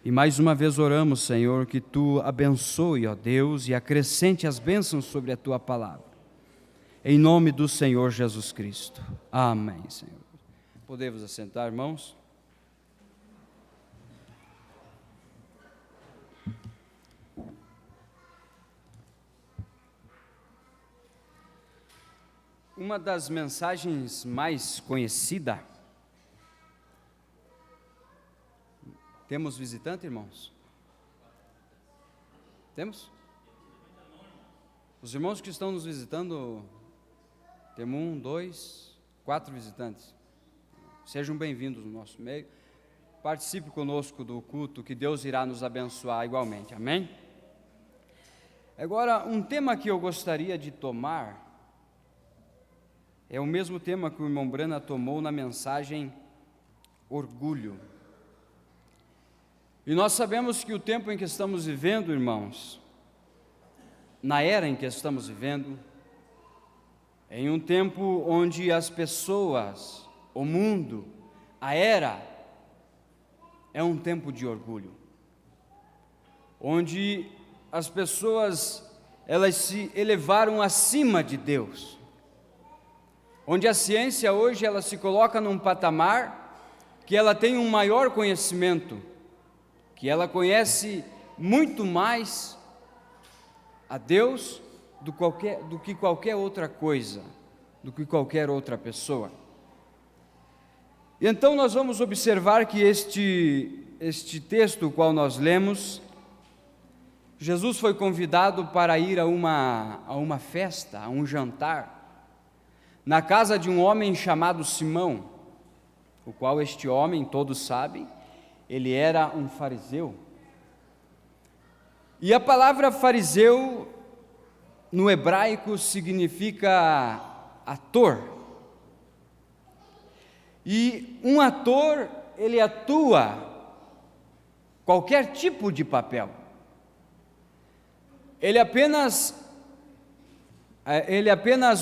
E mais uma vez oramos, Senhor, que Tu abençoe, ó Deus, e acrescente as bênçãos sobre a Tua palavra. Em nome do Senhor Jesus Cristo. Amém, Senhor. Podemos assentar, irmãos? Uma das mensagens mais conhecidas. Temos visitante, irmãos? Temos? Os irmãos que estão nos visitando, temos 1, 2, 4 visitantes. Sejam bem-vindos no nosso meio. Participe conosco do culto, que Deus irá nos abençoar igualmente. Amém? Agora, um tema que eu gostaria de tomar é o mesmo tema que o irmão Brana tomou na mensagem orgulho. E nós sabemos que o tempo em que estamos vivendo, irmãos, na era em que estamos vivendo, é em um tempo onde as pessoas, o mundo, a era, é um tempo de orgulho, onde as pessoas, elas se elevaram acima de Deus, onde a ciência hoje, ela se coloca num patamar que ela tem um maior conhecimento, que ela conhece muito mais a Deus do que qualquer outra coisa, do que qualquer outra pessoa. E então nós vamos observar que este texto, o qual nós lemos, Jesus foi convidado para ir a uma festa, a um jantar, na casa de um homem chamado Simão, o qual este homem, todos sabem, ele era um fariseu. E a palavra fariseu, no hebraico, significa ator. E um ator, ele atua qualquer tipo de papel. Ele apenas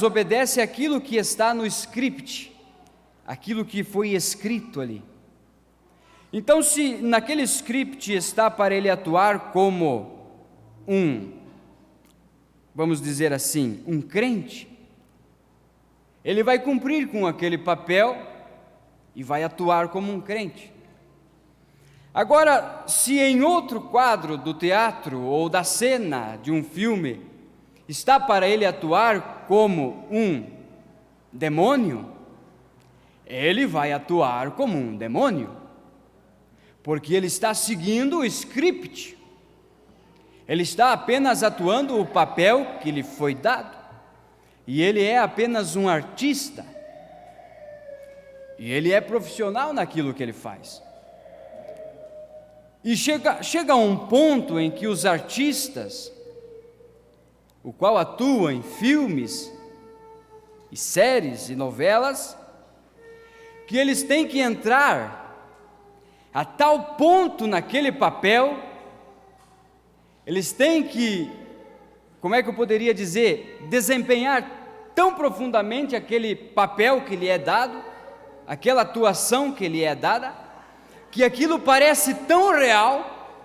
obedece aquilo que está no script, aquilo que foi escrito ali. Então, se naquele script está para ele atuar como vamos dizer assim, um crente, ele vai cumprir com aquele papel e vai atuar como um crente. Agora, se em outro quadro do teatro ou da cena de um filme está para ele atuar como um demônio, ele vai atuar como um demônio, porque ele está seguindo o script, ele está apenas atuando o papel que lhe foi dado, e ele é apenas um artista, e ele é profissional naquilo que ele faz. E chega a um ponto em que os artistas, o qual atuam em filmes, e séries e novelas, que eles têm que entrar a tal ponto naquele papel, eles têm que, como é que eu poderia dizer, desempenhar tão profundamente aquele papel que lhe é dado, aquela atuação que lhe é dada, que aquilo parece tão real,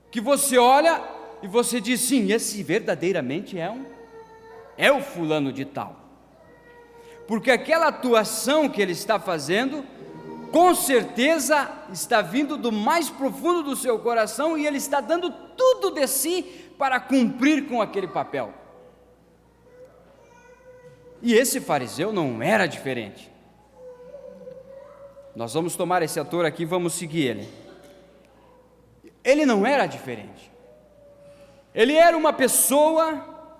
que você olha e você diz, sim, esse verdadeiramente é o fulano de tal, porque aquela atuação que ele está fazendo, com certeza está vindo do mais profundo do seu coração, e ele está dando tudo de si para cumprir com aquele papel. E esse fariseu não era diferente. Nós vamos tomar esse ator aqui e vamos seguir ele. Ele não era diferente. Ele era uma pessoa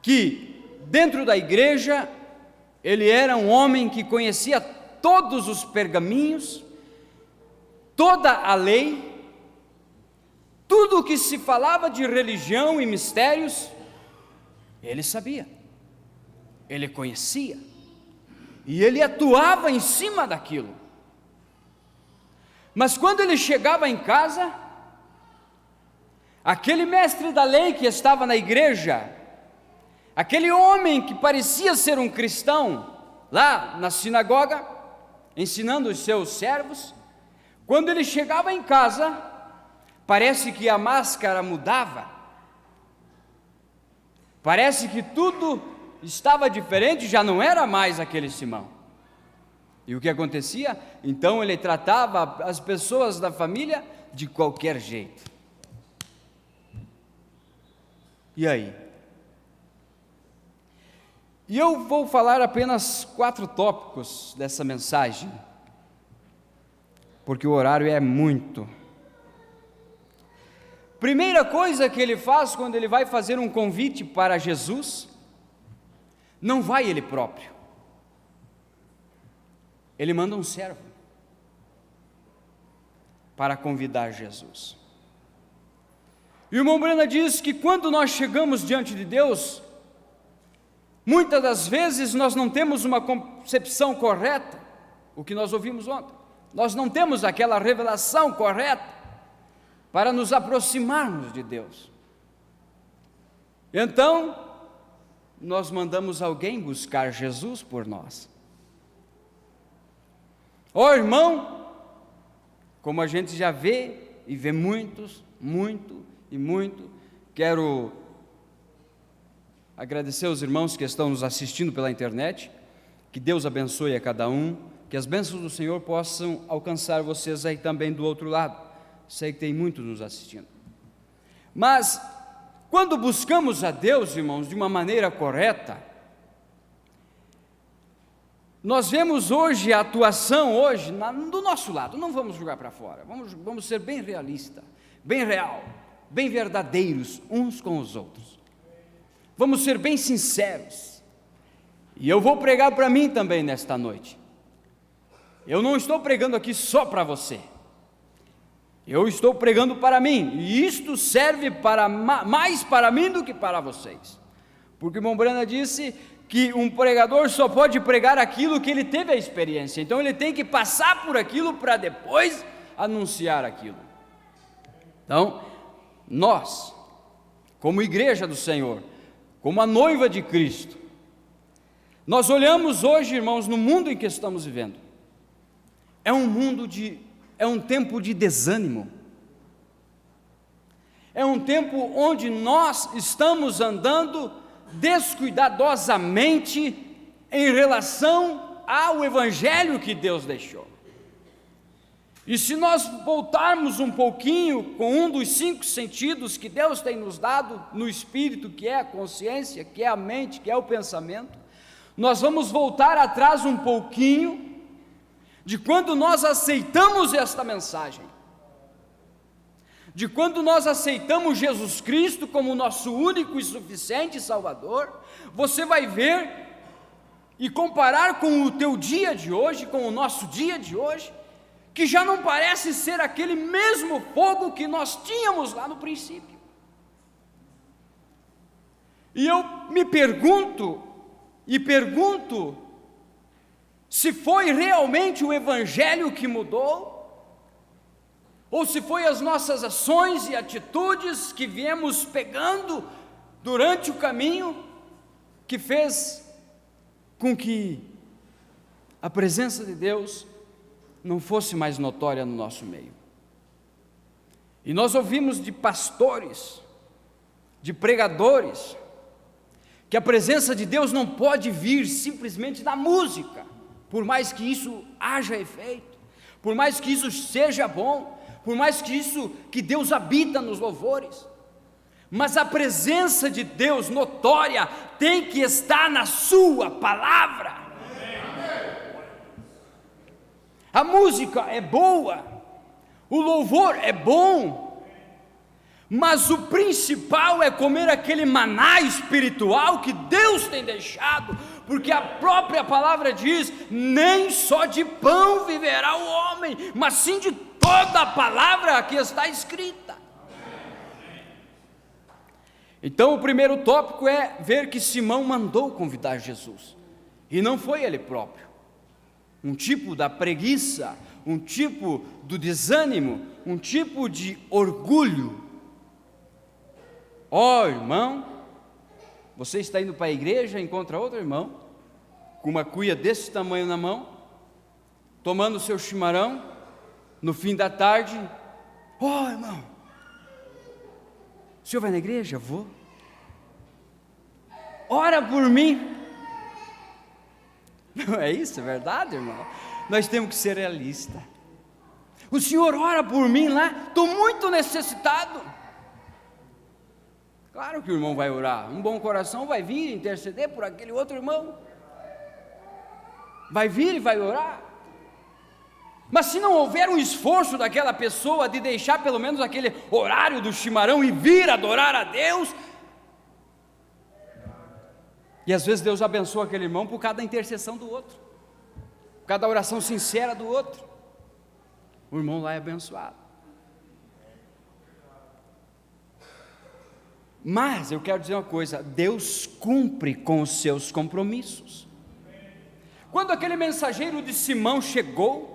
que, dentro da igreja, ele era um homem que conhecia todos os pergaminhos, toda a lei, tudo o que se falava de religião e mistérios, ele sabia, ele conhecia, e ele atuava em cima daquilo. Mas quando ele chegava em casa, aquele mestre da lei que estava na igreja, aquele homem que parecia ser um cristão, lá na sinagoga, ensinando os seus servos, Quando ele chegava em casa, parece que a máscara mudava, parece que tudo estava diferente, já não era mais aquele Simão. E o que acontecia? Então ele tratava as pessoas da família de qualquer jeito. E aí? E eu vou falar apenas 4 tópicos dessa mensagem, porque o horário é muito. Primeira coisa que ele faz quando ele vai fazer um convite para Jesus, não vai ele próprio, ele manda um servo para convidar Jesus. E o irmão Brana diz que quando nós chegamos diante de Deus, muitas das vezes nós não temos uma concepção correta, o que nós ouvimos ontem, nós não temos aquela revelação correta para nos aproximarmos de Deus. Então, nós mandamos alguém buscar Jesus por nós. Ó irmão, como a gente já vê, e vê muito, quero agradecer aos irmãos que estão nos assistindo pela internet, que Deus abençoe a cada um, que as bênçãos do Senhor possam alcançar vocês aí também do outro lado. Sei que tem muitos nos assistindo. Mas, quando buscamos a Deus, irmãos, de uma maneira correta, nós vemos hoje a atuação, do nosso lado, não vamos jogar para fora, vamos ser bem realistas, bem real, bem verdadeiros uns com os outros. Vamos ser bem sinceros. E eu vou pregar para mim também nesta noite. Eu não estou pregando aqui só para você. Eu estou pregando para mim, e isto serve mais para mim do que para vocês, porque o irmão Brana disse que um pregador só pode pregar aquilo que ele teve a experiência, então ele tem que passar por aquilo para depois anunciar aquilo. Então, nós, como igreja do Senhor, como a noiva de Cristo, nós olhamos hoje, irmãos, no mundo em que estamos vivendo, é um tempo de desânimo, é um tempo onde nós estamos andando descuidadosamente em relação ao Evangelho que Deus deixou. E se nós voltarmos um pouquinho com um dos 5 sentidos que Deus tem nos dado no Espírito, que é a consciência, que é a mente, que é o pensamento, nós vamos voltar atrás um pouquinho de quando nós aceitamos esta mensagem, de quando nós aceitamos Jesus Cristo como nosso único e suficiente Salvador. Você vai ver e comparar com o teu dia de hoje, com o nosso dia de hoje, que já não parece ser aquele mesmo fogo que nós tínhamos lá no princípio. E eu me pergunto, se foi realmente o Evangelho que mudou, ou se foi as nossas ações e atitudes que viemos pegando durante o caminho, que fez com que a presença de Deus não fosse mais notória no nosso meio. E nós ouvimos de pastores, de pregadores, que a presença de Deus não pode vir simplesmente da música, por mais que isso haja efeito, por mais que isso seja bom, por mais que Deus habita nos louvores, mas a presença de Deus notória tem que estar na sua palavra. A música é boa, o louvor é bom, mas o principal é comer aquele maná espiritual que Deus tem deixado, porque a própria palavra diz: nem só de pão viverá o homem, mas sim de toda a palavra que está escrita. Então o primeiro tópico é ver que Simão mandou convidar Jesus, e não foi ele próprio. Um tipo da preguiça, um tipo do desânimo, um tipo de orgulho. Ó irmão, você está indo para a igreja, encontra outro irmão, com uma cuia desse tamanho na mão, tomando seu chimarrão, No fim da tarde, irmão, o senhor vai na igreja? Vou. Ora por mim. Não é isso, é verdade, irmão? Nós temos que ser realistas. O senhor ora por mim lá, estou muito necessitado. Claro que o irmão vai orar, um bom coração vai vir interceder por aquele outro irmão. Vai vir e vai orar. Mas se não houver um esforço daquela pessoa de deixar pelo menos aquele horário do chimarrão e vir adorar a Deus, e às vezes Deus abençoa aquele irmão por causa da intercessão do outro, por causa da oração sincera do outro, o irmão lá é abençoado. Mas eu quero dizer uma coisa, Deus cumpre com os seus compromissos. Quando aquele mensageiro de Simão chegou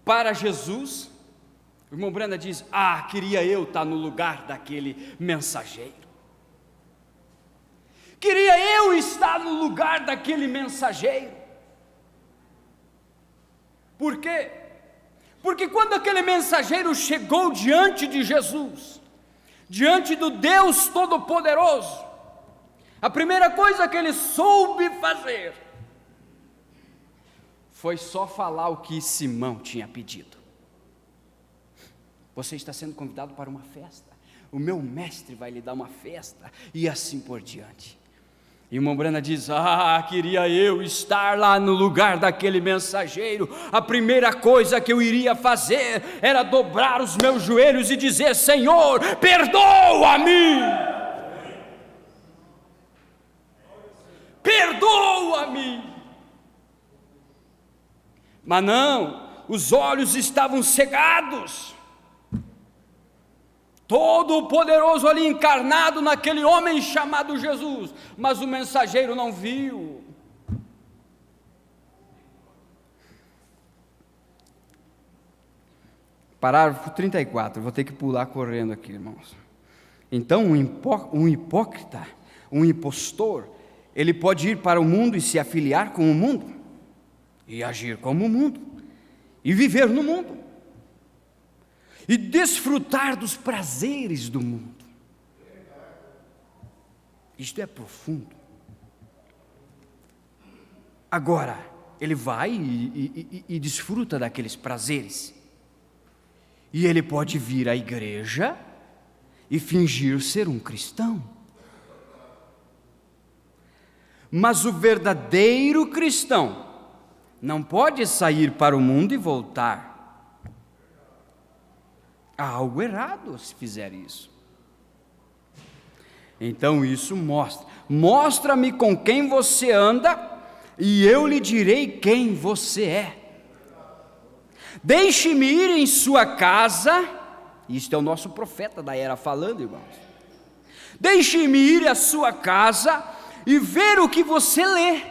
para Jesus, o irmão Branda diz: queria eu estar no lugar daquele mensageiro. Queria eu estar no lugar daquele mensageiro. Por quê? Porque quando aquele mensageiro chegou diante de Jesus, diante do Deus Todo-Poderoso, a primeira coisa que ele soube fazer foi só falar o que Simão tinha pedido. Você está sendo convidado para uma festa, o meu mestre vai lhe dar uma festa, e assim por diante. E o irmão Brana diz: queria eu estar lá no lugar daquele mensageiro. A primeira coisa que eu iria fazer era dobrar os meus joelhos e dizer: Senhor, perdoa-me, perdoa-me. Mas não, os olhos estavam cegados. Todo o poderoso ali encarnado naquele homem chamado Jesus, mas o mensageiro não viu. Parágrafo 34, vou ter que pular correndo aqui, irmãos. Então um hipócrita, um impostor, ele pode ir para o mundo e se afiliar com o mundo, e agir como o mundo, e viver no mundo, e desfrutar dos prazeres do mundo. Isto é profundo. Agora, ele vai e desfruta daqueles prazeres, e ele pode vir à igreja e fingir ser um cristão, mas o verdadeiro cristão não pode sair para o mundo e voltar. Há algo errado se fizer isso. Então isso mostra-me com quem você anda, e eu lhe direi quem você é. Deixe-me ir em sua casa. Isto é o nosso profeta da era falando, irmãos. Deixe-me ir à sua casa e ver o que você lê.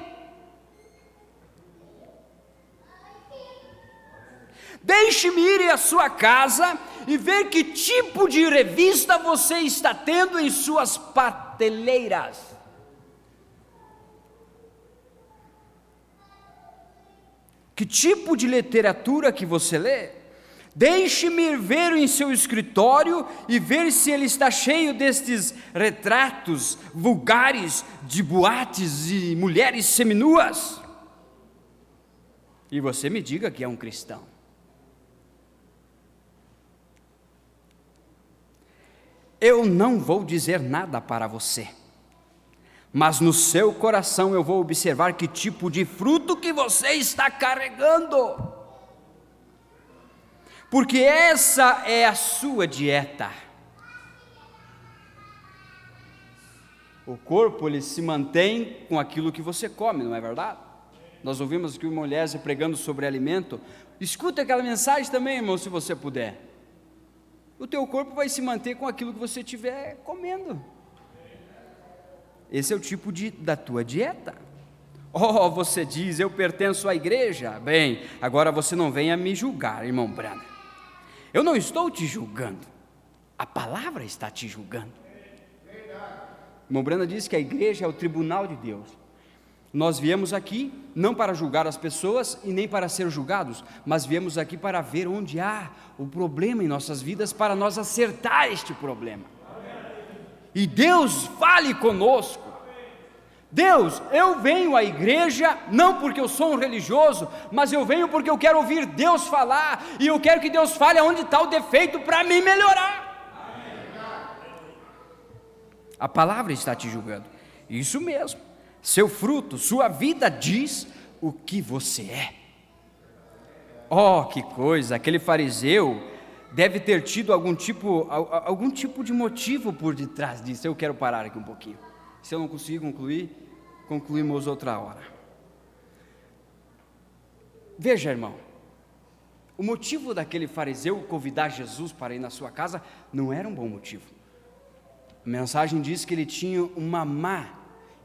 Deixe-me ir à sua casa e ver que tipo de revista você está tendo em suas prateleiras. Que tipo de literatura que você lê? Deixe-me ver em seu escritório e ver se ele está cheio destes retratos vulgares de boates e mulheres seminuas. E você me diga que é um cristão. Eu não vou dizer nada para você, mas no seu coração eu vou observar que tipo de fruto que você está carregando, porque essa é a sua dieta. O corpo, ele se mantém com aquilo que você come, não é verdade? Nós ouvimos aqui uma mulher pregando sobre alimento. Escuta aquela mensagem também, irmão, se você puder. O teu corpo vai se manter com aquilo que você estiver comendo. Esse é o tipo da tua dieta. Você diz: eu pertenço à igreja. Bem, agora você não venha me julgar, irmão Brana. Eu não estou te julgando, a palavra está te julgando. Irmão Brana diz que a igreja é o tribunal de Deus. Nós viemos aqui não para julgar as pessoas e nem para ser julgados, mas viemos aqui para ver onde há o problema em nossas vidas, para nós acertar este problema. E Deus fale conosco. Deus, eu venho à igreja não porque eu sou um religioso, mas eu venho porque eu quero ouvir Deus falar, e eu quero que Deus fale aonde está o defeito para mim melhorar. A palavra está te julgando, isso mesmo, seu fruto, sua vida diz o que você é. Oh, que coisa, aquele fariseu deve ter tido algum tipo de motivo por detrás disso. Eu quero parar aqui um pouquinho. Se eu não conseguir concluímos outra hora. Veja, irmão, o motivo daquele fariseu convidar Jesus para ir na sua casa não era um bom motivo. A mensagem diz que ele tinha uma má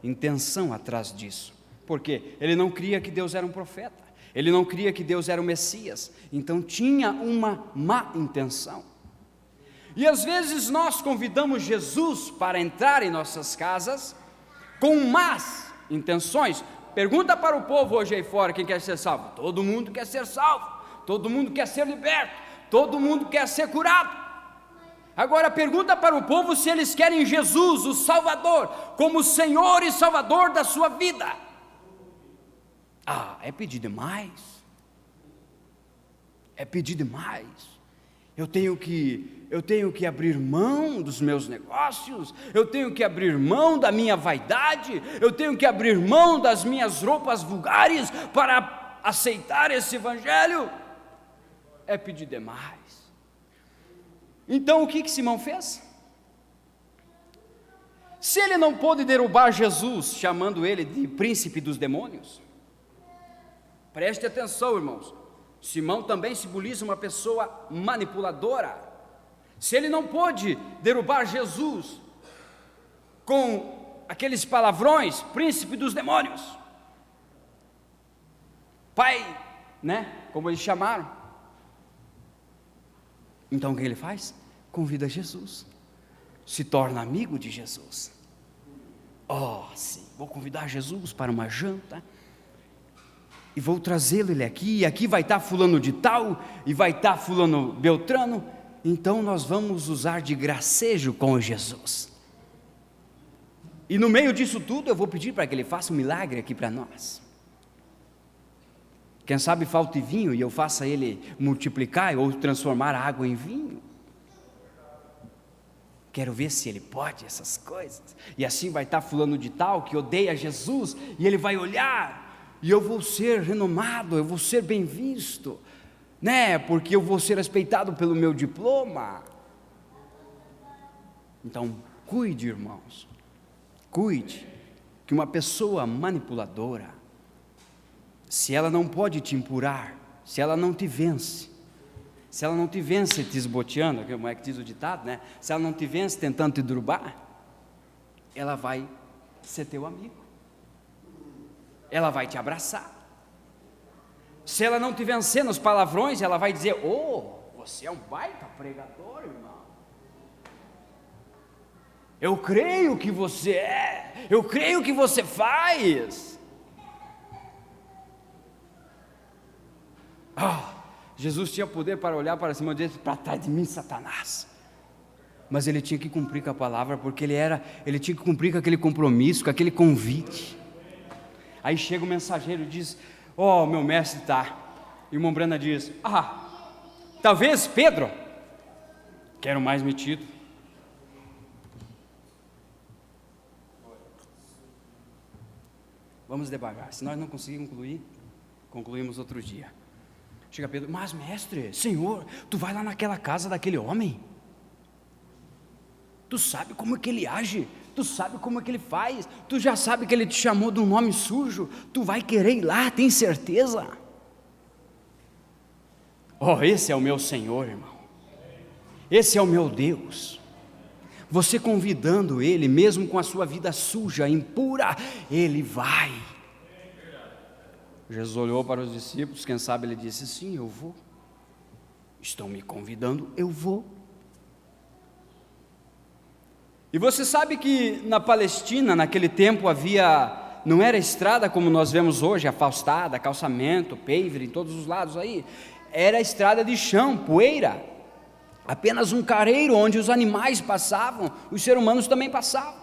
intenção atrás disso. Por quê? Ele não cria que Deus era um profeta, ele não cria que Deus era o Messias, então tinha uma má intenção. E às vezes nós convidamos Jesus para entrar em nossas casas com más intenções. Pergunta para o povo hoje aí fora quem quer ser salvo. Todo mundo quer ser salvo, todo mundo quer ser liberto, todo mundo quer ser curado. Agora pergunta para o povo se eles querem Jesus, o Salvador, como Senhor e Salvador da sua vida. É pedir demais. É pedir demais. Eu tenho que abrir mão dos meus negócios, eu tenho que abrir mão da minha vaidade, eu tenho que abrir mão das minhas roupas vulgares para aceitar esse evangelho. É pedir demais. Então o que Simão fez? Se ele não pôde derrubar Jesus, chamando ele de príncipe dos demônios, preste atenção, irmãos, Simão também simboliza uma pessoa manipuladora. Se ele não pôde derrubar Jesus com aqueles palavrões, príncipe dos demônios, pai, como eles chamaram, então o que ele faz? Convida Jesus, se torna amigo de Jesus. Sim, vou convidar Jesus para uma janta, e vou trazê-lo ele aqui, e aqui vai estar fulano de tal, e vai estar fulano beltrano, então nós vamos usar de gracejo com Jesus. E no meio disso tudo eu vou pedir para que ele faça um milagre aqui para nós. Quem sabe falte vinho e eu faça ele multiplicar ou transformar a água em vinho. Quero ver se ele pode essas coisas. E assim vai estar fulano de tal que odeia Jesus, e ele vai olhar, e eu vou ser renomado, eu vou ser bem visto, porque eu vou ser respeitado pelo meu diploma. Então cuide, irmãos, cuide, que uma pessoa manipuladora, se ela não pode te empurrar, se ela não te vence te esboteando, como é que diz o ditado, se ela não te vence tentando te derrubar, ela vai ser teu amigo, ela vai te abraçar. Se ela não te vencer nos palavrões, ela vai dizer: você é um baita pregador, irmão, eu creio que você é, eu creio que você faz. Jesus tinha poder para olhar para cima dele, para trás de mim, Satanás. Mas ele tinha que cumprir com a palavra, porque ele tinha que cumprir com aquele compromisso, com aquele convite. Aí chega o mensageiro e diz: meu mestre está. E o irmão Brana diz: talvez Pedro, que era o mais metido. Vamos devagar, se nós não conseguirmos concluímos outro dia. Chega Pedro: mas mestre, Senhor, tu vai lá naquela casa daquele homem, tu sabe como é que ele age, tu sabe como é que ele faz, tu já sabe que ele te chamou de um nome sujo, tu vai querer ir lá, tem certeza? Esse é o meu Senhor, irmão, esse é o meu Deus. Você convidando ele, mesmo com a sua vida suja, impura, ele vai. Jesus olhou para os discípulos, quem sabe ele disse: sim, eu vou, estão me convidando, eu vou. E você sabe que na Palestina, naquele tempo, havia não era estrada como nós vemos hoje, afastada, calçamento, paver em todos os lados aí. Era estrada de chão, poeira, apenas um careiro onde os animais passavam, os seres humanos também passavam.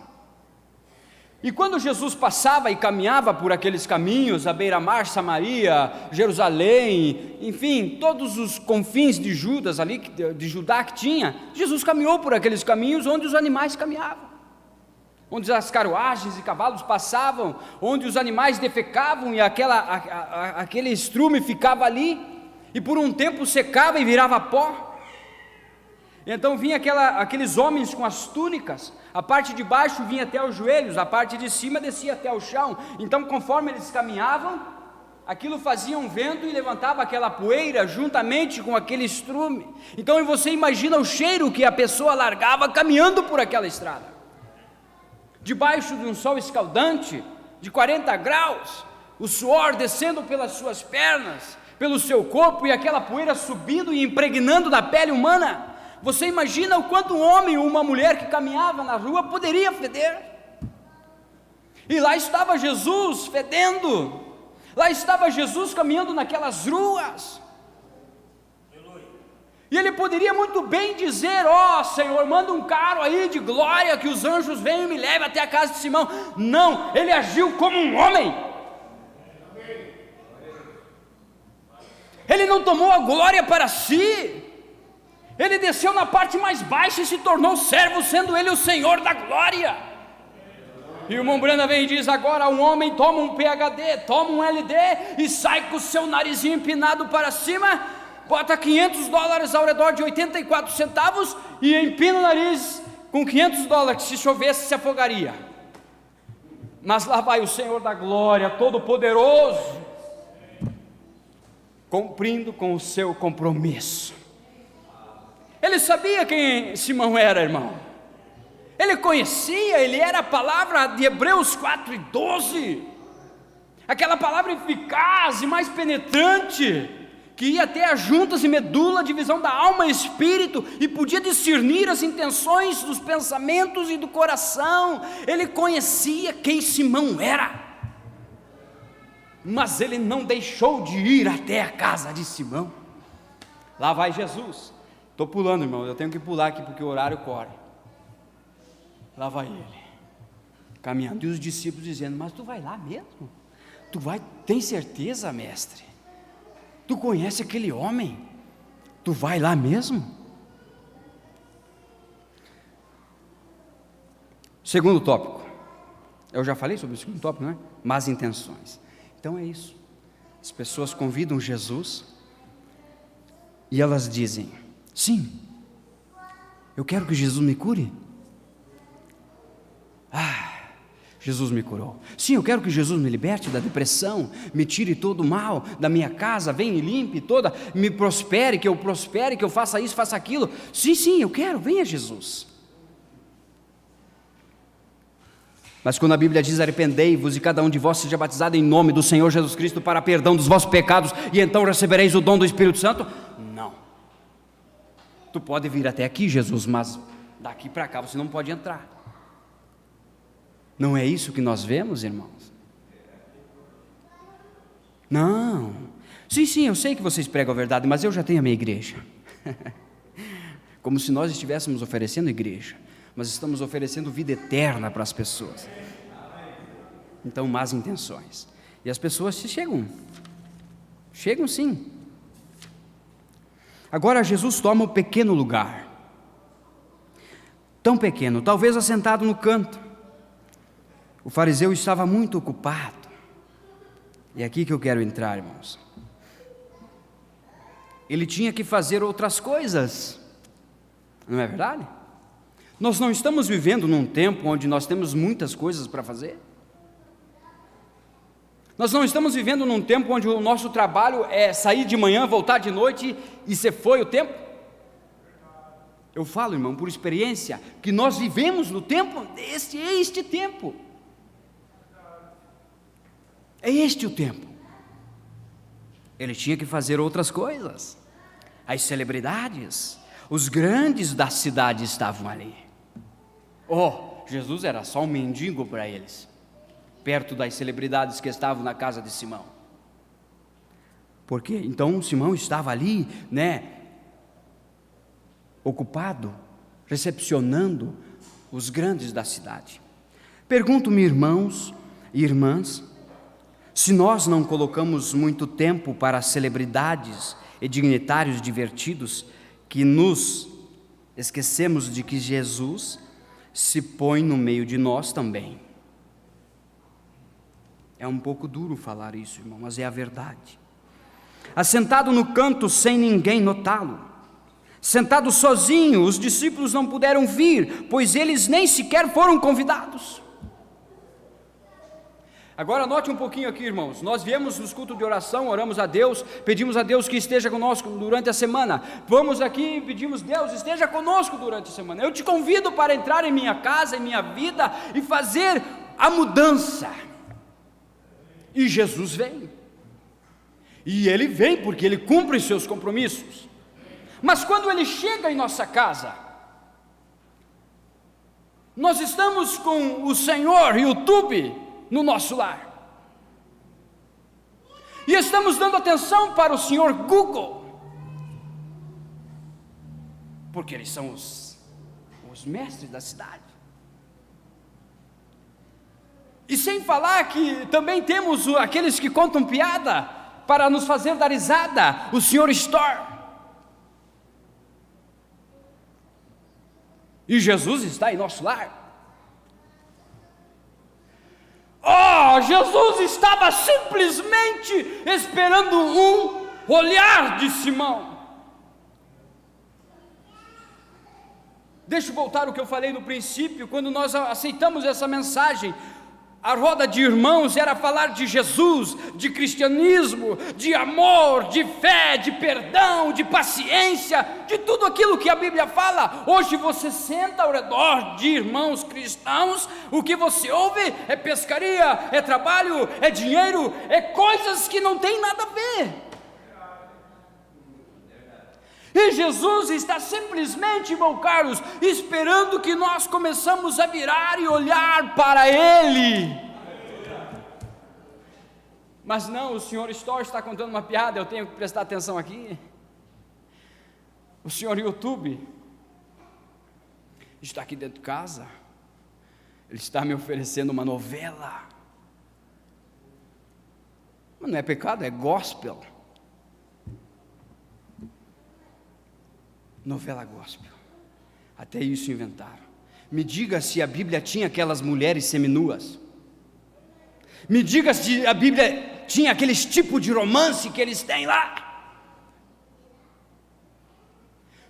E quando Jesus passava e caminhava por aqueles caminhos, a beira-mar, Samaria, Jerusalém, enfim, todos os confins de Judas ali, de Judá que tinha, Jesus caminhou por aqueles caminhos onde os animais caminhavam, onde as carruagens e cavalos passavam, onde os animais defecavam e aquele estrume ficava ali, e por um tempo secava e virava pó. Então vinha aqueles homens com as túnicas, a parte de baixo vinha até os joelhos, a parte de cima descia até o chão. Então conforme eles caminhavam, aquilo fazia um vento e levantava aquela poeira juntamente com aquele estrume. Então você imagina o cheiro que a pessoa largava caminhando por aquela estrada, debaixo de um sol escaldante, de 40 graus, o suor descendo pelas suas pernas, pelo seu corpo, e aquela poeira subindo e impregnando na pele humana. Você imagina o quanto um homem ou uma mulher que caminhava na rua poderia feder? E lá estava Jesus fedendo, lá estava Jesus caminhando naquelas ruas, e ele poderia muito bem dizer: ó Senhor, manda um carro aí de glória, que os anjos venham e me levem até a casa de Simão. Não, ele agiu como um homem. Ele não tomou a glória para si, ele desceu na parte mais baixa e se tornou servo, sendo ele o Senhor da glória. E o irmão Brana vem e diz: agora um homem toma um PhD, toma um LD e sai com o seu narizinho empinado para cima, bota $500 ao redor de 84 centavos e empina o nariz com $500, que se chovesse se afogaria. Mas lá vai o Senhor da glória, todo poderoso, cumprindo com o seu compromisso. Ele sabia quem Simão era, irmão. Ele conhecia, ele era a palavra de Hebreus 4:12, aquela palavra eficaz e mais penetrante, que ia até as juntas e medula, divisão da alma e espírito, e podia discernir as intenções dos pensamentos e do coração. Ele conhecia quem Simão era, mas ele não deixou de ir até a casa de Simão. Lá vai Jesus. Estou pulando, irmão, eu tenho que pular aqui porque o horário corre. Lá vai ele, caminhando, e os discípulos dizendo: mas tu vai lá mesmo? Tu vai, tem certeza, mestre? Tu conhece aquele homem? Tu vai lá mesmo? Segundo tópico, eu já falei sobre o segundo tópico, não é? Más intenções. Então é isso, as pessoas convidam Jesus e elas dizem: sim, eu quero que Jesus me cure. Jesus me curou. Sim, eu quero que Jesus me liberte da depressão, me tire todo o mal da minha casa, venha e limpe toda, me prospere, que eu faça isso, faça aquilo. Sim, eu quero, venha Jesus. Mas quando a Bíblia diz: arrependei-vos e cada um de vós seja batizado em nome do Senhor Jesus Cristo para perdão dos vossos pecados, e então recebereis o dom do Espírito Santo. Não. Tu pode vir até aqui, Jesus, mas daqui para cá você não pode entrar. Não é isso que nós vemos, irmãos? Não. Sim, eu sei que vocês pregam a verdade, mas eu já tenho a minha igreja. Como se nós estivéssemos oferecendo igreja, mas estamos oferecendo vida eterna para as pessoas. Então, más intenções. E as pessoas chegam sim. Agora Jesus toma o pequeno lugar, tão pequeno, talvez assentado no canto. O fariseu estava muito ocupado, e é aqui que eu quero entrar, irmãos. Ele tinha que fazer outras coisas, não é verdade? Nós não estamos vivendo num tempo onde nós temos muitas coisas para fazer. Nós não estamos vivendo num tempo onde o nosso trabalho é sair de manhã, voltar de noite e se foi o tempo. Eu falo, irmão, por experiência, que nós vivemos no tempo, este tempo. É este o tempo. Ele tinha que fazer outras coisas. As celebridades, os grandes da cidade estavam ali. Jesus era só um mendigo para eles. perto das celebridades que estavam na casa de Simão. Porque então Simão estava ali, ocupado, recepcionando os grandes da cidade. Pergunto-me, irmãos e irmãs, se nós não colocamos muito tempo para as celebridades e dignitários divertidos, que nos esquecemos de que Jesus se põe no meio de nós também. É um pouco duro falar isso, irmão, mas é a verdade. Assentado no canto sem ninguém notá-lo, sentado sozinho, os discípulos não puderam vir, pois eles nem sequer foram convidados. Agora note um pouquinho aqui, irmãos, nós viemos nos cultos de oração, oramos a Deus, pedimos a Deus que esteja conosco durante a semana, vamos aqui e pedimos, Deus esteja conosco durante a semana. Eu te convido para entrar em minha casa, em minha vida e fazer a mudança. E Jesus vem, e Ele vem porque Ele cumpre seus compromissos. Mas quando Ele chega em nossa casa, nós estamos com o Senhor YouTube no nosso lar, e estamos dando atenção para o Senhor Google, porque eles são os mestres da cidade. E sem falar que também temos aqueles que contam piada para nos fazer dar risada, o Senhor Store. E Jesus está em nosso lar. Jesus estava simplesmente esperando um olhar de Simão. Deixa eu voltar ao que eu falei no princípio, quando nós aceitamos essa mensagem. A roda de irmãos era falar de Jesus, de cristianismo, de amor, de fé, de perdão, de paciência, de tudo aquilo que a Bíblia fala. Hoje você senta ao redor de irmãos cristãos, o que você ouve é pescaria, é trabalho, é dinheiro, é coisas que não tem nada a ver. E Jesus está simplesmente, irmão Carlos, esperando que nós começamos a virar e olhar para Ele. Mas não, o Senhor Store está contando uma piada, eu tenho que prestar atenção aqui. O Senhor YouTube está aqui dentro de casa, Ele está me oferecendo uma novela. Mas não é pecado, é gospel. Novela gospel, até isso inventaram. Me diga se a Bíblia tinha aquelas mulheres seminuas, me diga se a Bíblia tinha aqueles tipos de romance que eles têm lá.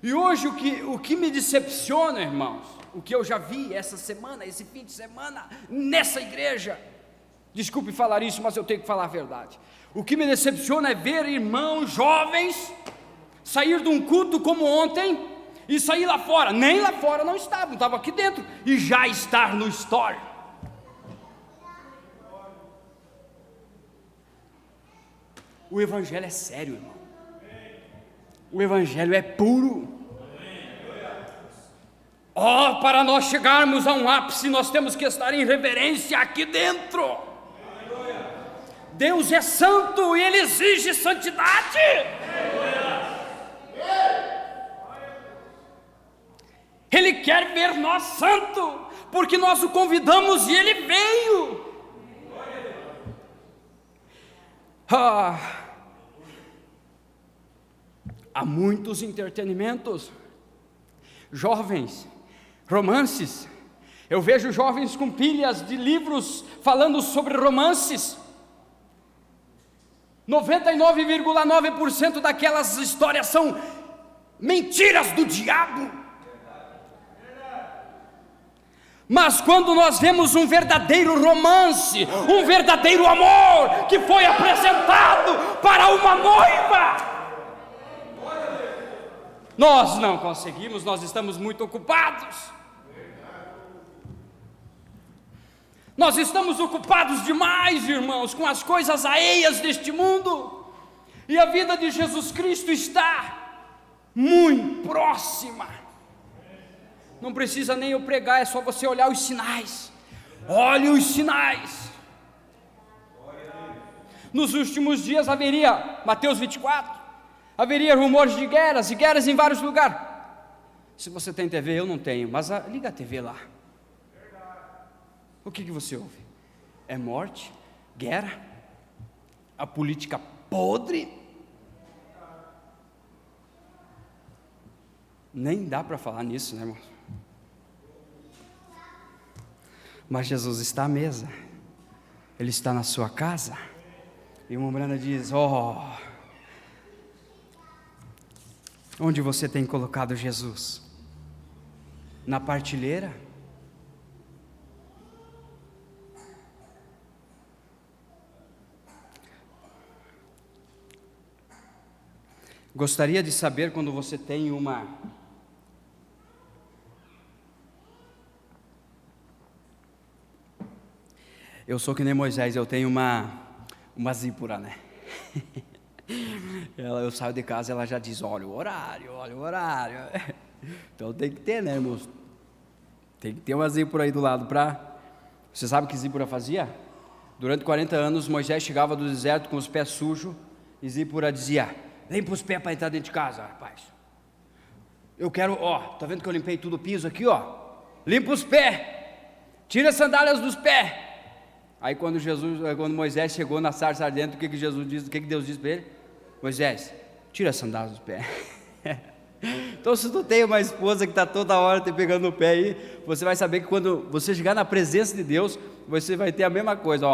E hoje o que me decepciona, irmãos, o que eu já vi essa semana, esse fim de semana, nessa igreja, desculpe falar isso, mas eu tenho que falar a verdade. O que me decepciona é ver irmãos jovens sair de um culto como ontem e sair lá fora, nem lá fora não estava aqui dentro, e já estar no Store. O Evangelho é sério, irmão. O Evangelho é puro. Para nós chegarmos a um ápice, nós temos que estar em reverência aqui dentro. Deus é santo e Ele exige santidade. Ele quer ver nós santo, porque nós o convidamos e Ele veio. Há muitos entretenimentos, jovens, romances. Eu vejo jovens com pilhas de livros falando sobre romances. 99,9% daquelas histórias são mentiras do diabo. Mas quando nós vemos um verdadeiro romance, um verdadeiro amor que foi apresentado para uma noiva, nós não conseguimos, nós estamos muito ocupados. Nós estamos ocupados demais, irmãos, com as coisas alheias deste mundo, e a vida de Jesus Cristo está muito próxima. Não precisa nem eu pregar, é só você olhar os sinais. Olhe os sinais. Nos últimos dias haveria, Mateus 24, haveria rumores de guerras, e guerras em vários lugares. Se você tem TV, eu não tenho, mas liga a TV lá. O que você ouve? É morte, guerra, a política podre. Nem dá para falar nisso, né, irmão? Mas Jesus está à mesa, Ele está na sua casa. E o Mombrana diz: onde você tem colocado Jesus? Na partilheira? Gostaria de saber quando você tem uma Eu sou que nem Moisés, eu tenho uma zípora, né? Eu saio de casa, ela já diz: olha o horário. Então tem que ter, né, irmãos? Tem que ter uma zípora aí do lado para... Você sabe o que zípora fazia? Durante 40 anos, Moisés chegava do deserto com os pés sujos, e zípora dizia: limpa os pés para entrar dentro de casa, rapaz. Eu quero, tá vendo que eu limpei tudo o piso aqui, limpa os pés, tira as sandálias dos pés. Aí quando Moisés chegou na sarça ardente, o que Deus disse para ele? Moisés, tira as sandálias dos pés. Então, se tu tem uma esposa que está toda hora te pegando no pé aí, você vai saber que quando você chegar na presença de Deus, você vai ter a mesma coisa,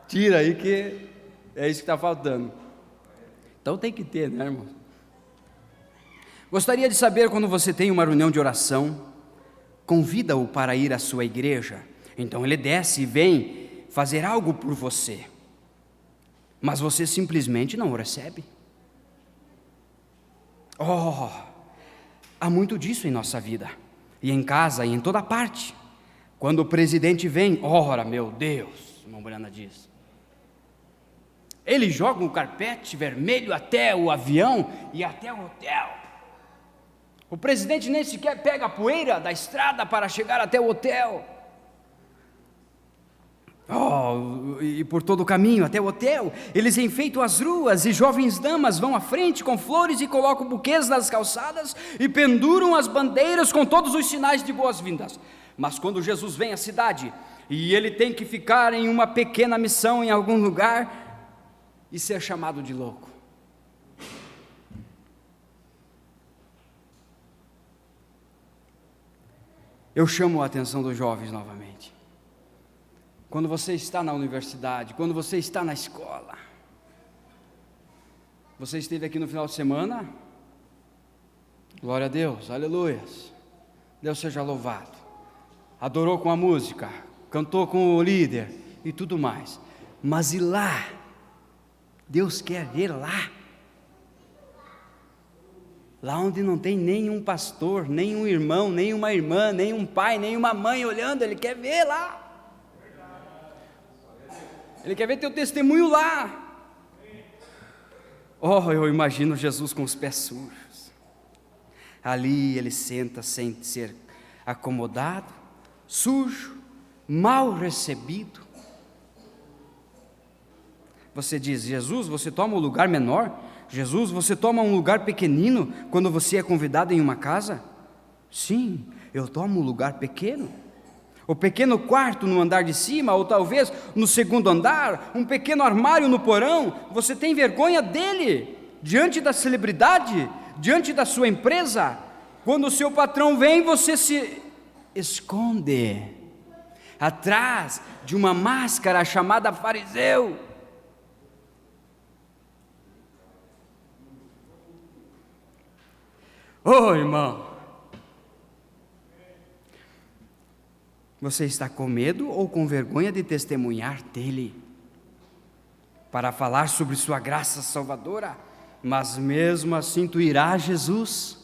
tira aí que é isso que está faltando. Então tem que ter, né, irmão? Gostaria de saber, quando você tem uma reunião de oração, convida-o para ir à sua igreja. Então ele desce e vem fazer algo por você, mas você simplesmente não o recebe. Há muito disso em nossa vida, e em casa, e em toda parte. Quando o presidente vem, meu Deus, irmão Brana diz, ele joga um carpete vermelho até o avião e até o hotel. O presidente nem sequer pega a poeira da estrada para chegar até o hotel. E por todo o caminho até o hotel, eles enfeitam as ruas, e jovens damas vão à frente com flores e colocam buquês nas calçadas e penduram as bandeiras com todos os sinais de boas-vindas. Mas quando Jesus vem à cidade e ele tem que ficar em uma pequena missão em algum lugar e ser chamado de louco, eu chamo a atenção dos jovens novamente. Quando você está na universidade, quando você está na escola, você esteve aqui no final de semana, glória a Deus, aleluia, Deus seja louvado, adorou com a música, cantou com o líder e tudo mais, mas e lá? Deus quer ver lá onde não tem nenhum pastor, nenhum irmão, nenhuma irmã, nenhum pai, nenhuma mãe olhando, Ele quer ver lá. Ele quer ver teu testemunho lá. Eu imagino Jesus com os pés sujos. Ali ele senta sem ser acomodado, sujo, mal recebido. Você diz: Jesus, você toma um lugar menor? Jesus, você toma um lugar pequenino quando você é convidado em uma casa? Sim, eu tomo um lugar pequeno. O pequeno quarto no andar de cima, ou talvez no segundo andar, um pequeno armário no porão. Você tem vergonha dele, diante da celebridade, diante da sua empresa. Quando o seu patrão vem, você se esconde atrás de uma máscara chamada fariseu. Irmão, você está com medo ou com vergonha de testemunhar dele, para falar sobre sua graça salvadora? Mas mesmo assim tu irás a Jesus?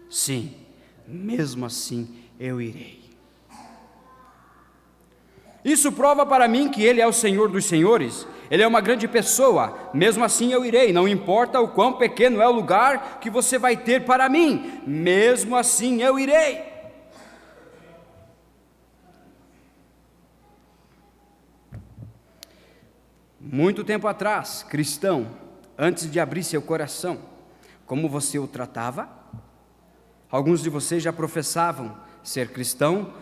Sim, mesmo assim eu irei. Isso prova para mim que Ele é o Senhor dos senhores, Ele é uma grande pessoa. Mesmo assim eu irei, não importa o quão pequeno é o lugar que você vai ter para mim, mesmo assim eu irei. muito tempo atrás, cristão, antes de abrir seu coração, como você o tratava? Alguns de vocês já professavam ser cristão,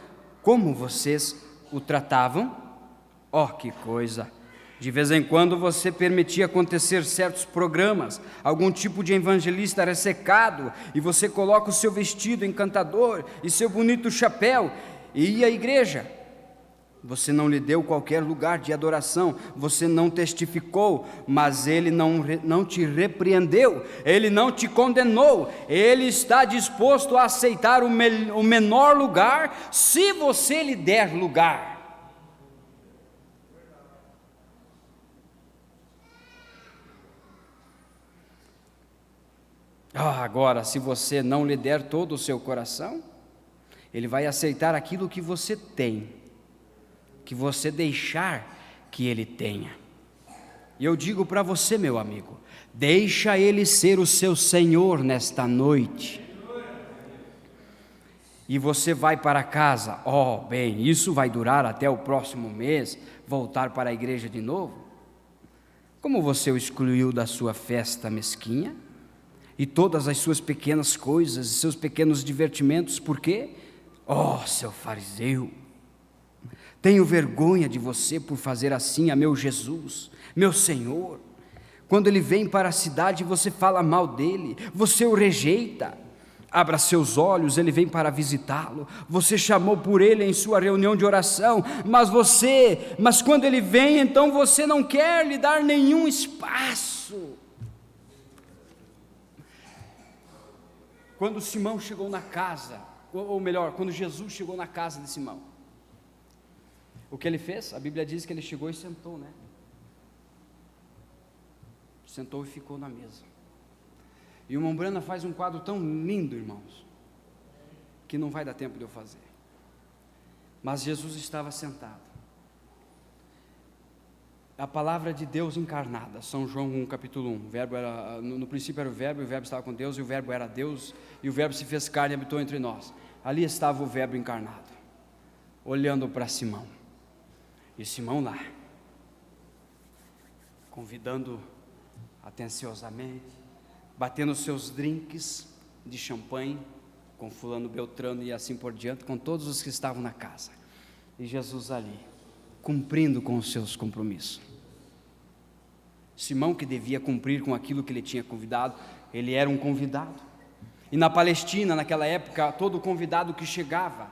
como vocês o tratavam? Oh, que coisa! De vez em quando você permitia acontecer certos programas, algum tipo de evangelista ressecado, e você coloca o seu vestido encantador e seu bonito chapéu e ia à igreja. Você não lhe deu qualquer lugar de adoração, você não testificou, mas ele não te repreendeu, ele não te condenou, ele está disposto a aceitar o menor lugar, se você lhe der lugar. Agora, se você não lhe der todo o seu coração, ele vai aceitar aquilo que você tem, que você deixar que ele tenha. E eu digo para você, meu amigo, deixa ele ser o seu Senhor nesta noite. E você vai para casa, bem, isso vai durar até o próximo mês, voltar para a igreja de novo? Como você o excluiu da sua festa mesquinha? E todas as suas pequenas coisas, seus pequenos divertimentos, por quê? Seu fariseu, tenho vergonha de você por fazer assim a meu Jesus, meu Senhor. Quando ele vem para a cidade, você fala mal dele, você o rejeita. Abra seus olhos, ele vem para visitá-lo, você chamou por ele em sua reunião de oração, mas quando ele vem, então você não quer lhe dar nenhum espaço. Quando Simão chegou na casa, ou melhor, quando Jesus chegou na casa de Simão, o que ele fez? A Bíblia diz que ele chegou e sentou, né? Sentou e ficou na mesa. E o Mombrana faz um quadro tão lindo, irmãos, que não vai dar tempo de eu fazer. Mas Jesus estava sentado. A palavra de Deus encarnada, São João 1, capítulo 1, no princípio era o Verbo, e o Verbo estava com Deus, e o Verbo era Deus, e o Verbo se fez carne e habitou entre nós. Ali estava o Verbo encarnado, olhando para Simão, e Simão lá, convidando atenciosamente, batendo seus drinks de champanhe, com fulano Beltrano e assim por diante, com todos os que estavam na casa, e Jesus ali, cumprindo com os seus compromissos. Simão, que devia cumprir com aquilo que ele tinha convidado, ele era um convidado. E na Palestina, naquela época, todo convidado que chegava,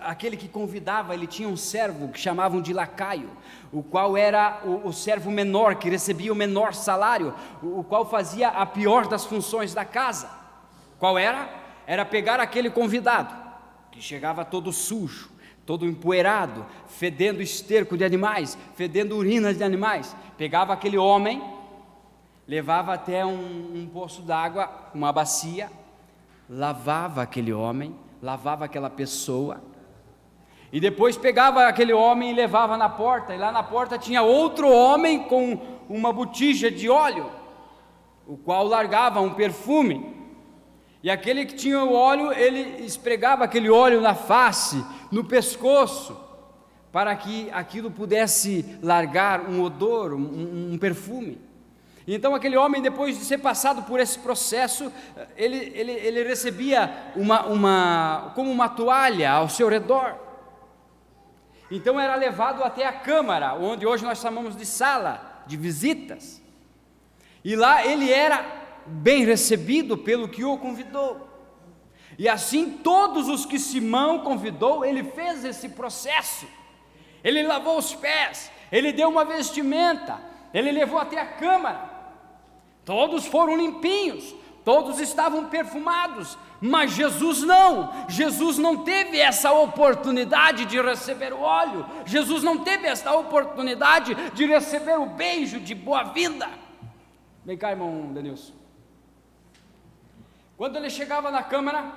aquele que convidava, ele tinha um servo que chamavam de lacaio, o qual era o servo menor, que recebia o menor salário, o qual fazia a pior das funções da casa. Qual era? Era pegar aquele convidado, que chegava todo sujo, todo empoeirado, fedendo esterco de animais, fedendo urinas de animais, pegava aquele homem, levava até um poço d'água, uma bacia, lavava aquele homem, lavava aquela pessoa, e depois pegava aquele homem e levava na porta, e lá na porta tinha outro homem com uma botija de óleo, o qual largava um perfume, e aquele que tinha o óleo, ele esfregava aquele óleo na face, no pescoço, para que aquilo pudesse largar um odor, um perfume. Então aquele homem, depois de ser passado por esse processo, ele recebia como uma toalha ao seu redor. Então era levado até a câmara, onde hoje nós chamamos de sala de visitas, e lá ele era bem recebido pelo que o convidou. E assim todos os que Simão convidou, ele fez esse processo. Ele lavou os pés, ele deu uma vestimenta, ele levou até a câmara. Todos foram limpinhos, todos estavam perfumados, mas Jesus não teve essa oportunidade de receber o óleo, Jesus não teve essa oportunidade de receber o beijo de boa-vinda. Vem cá, irmão Denilson. Quando ele chegava na câmara,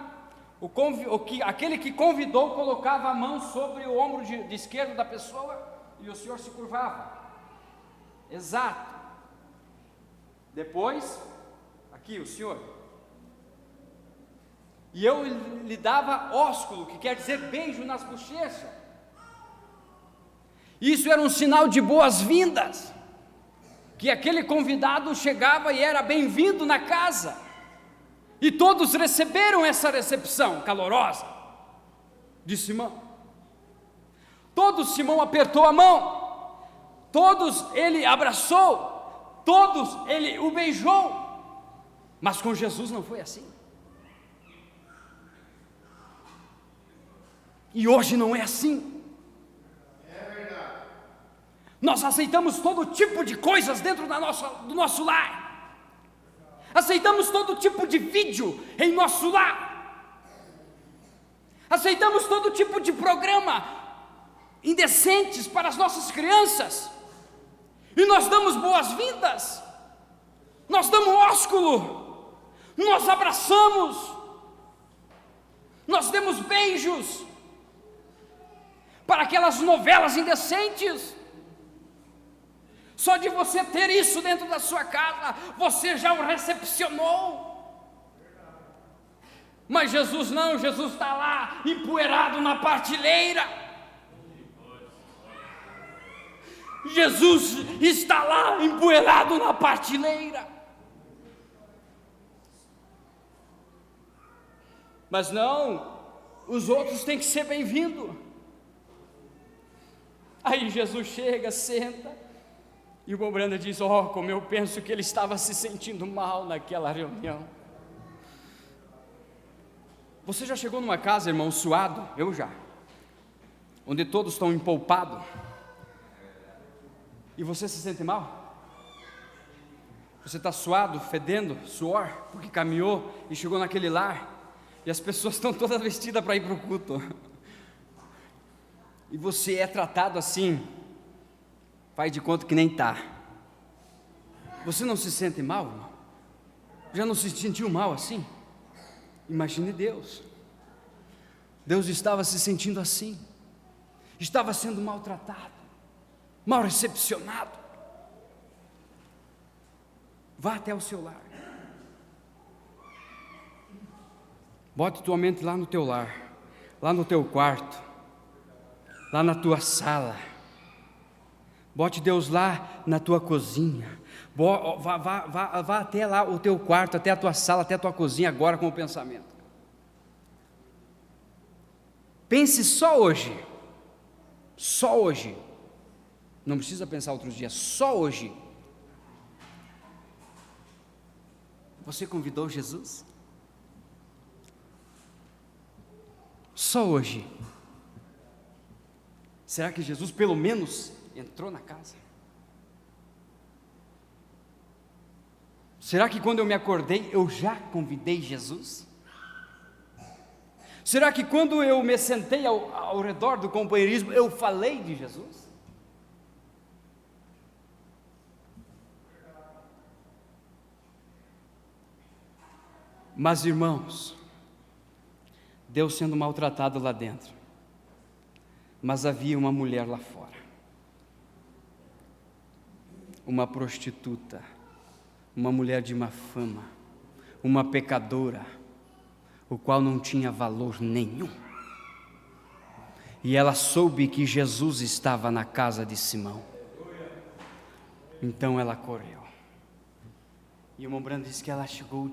aquele que convidou colocava a mão sobre o ombro de esquerdo da pessoa e o senhor se curvava. Exato. Depois, aqui o senhor. E eu lhe dava ósculo, que quer dizer beijo nas bochechas. Isso era um sinal de boas-vindas, que aquele convidado chegava e era bem-vindo na casa, e todos receberam essa recepção calorosa de Simão. Todos Simão apertou a mão, todos ele abraçou, todos ele o beijou, mas com Jesus não foi assim. E hoje não é assim. Nós aceitamos todo tipo de coisas dentro do nosso lar. Aceitamos todo tipo de vídeo em nosso lar. Aceitamos todo tipo de programa indecentes para as nossas crianças. E nós damos boas-vindas. Nós damos ósculo. Nós abraçamos. Nós demos beijos para aquelas novelas indecentes. Só de você ter isso dentro da sua casa, você já o recepcionou. Mas Jesus não, Jesus está lá, empoeirado na partilheira. Jesus está lá, empoeirado na partilheira. Mas não, os outros têm que ser bem-vindos. Aí Jesus chega, senta. E o irmão Branda diz: como eu penso que ele estava se sentindo mal naquela reunião. Você já chegou numa casa, irmão, suado? Eu já. Onde todos estão empolpados. E você se sente mal? Você está suado, fedendo, suor, porque caminhou e chegou naquele lar. E as pessoas estão todas vestidas para ir para o culto. E você é tratado assim. Faz de conta que nem está. Você não se sente mal, irmão? Já não se sentiu mal assim? Imagine Deus. Deus estava se sentindo assim. Estava sendo maltratado, mal recepcionado. Vá até o seu lar. Bote tua mente lá no teu lar, lá no teu quarto, lá na tua sala. Bote Deus lá na tua cozinha. Vá até lá o teu quarto, até a tua sala, até a tua cozinha agora com o pensamento. Pense só hoje. Só hoje. Não precisa pensar outros dias, só hoje. Você convidou Jesus? Só hoje. Será que Jesus pelo menos entrou na casa? Será que quando eu me acordei eu já convidei Jesus? Será que quando eu me sentei ao redor do companheirismo eu falei de Jesus? Mas irmãos, Deus sendo maltratado lá dentro, mas havia uma mulher lá fora, uma prostituta, uma mulher de má fama, uma pecadora, o qual não tinha valor nenhum. E ela soube que Jesus estava na casa de Simão. Então ela correu. E o irmão Brando disse que ela chegou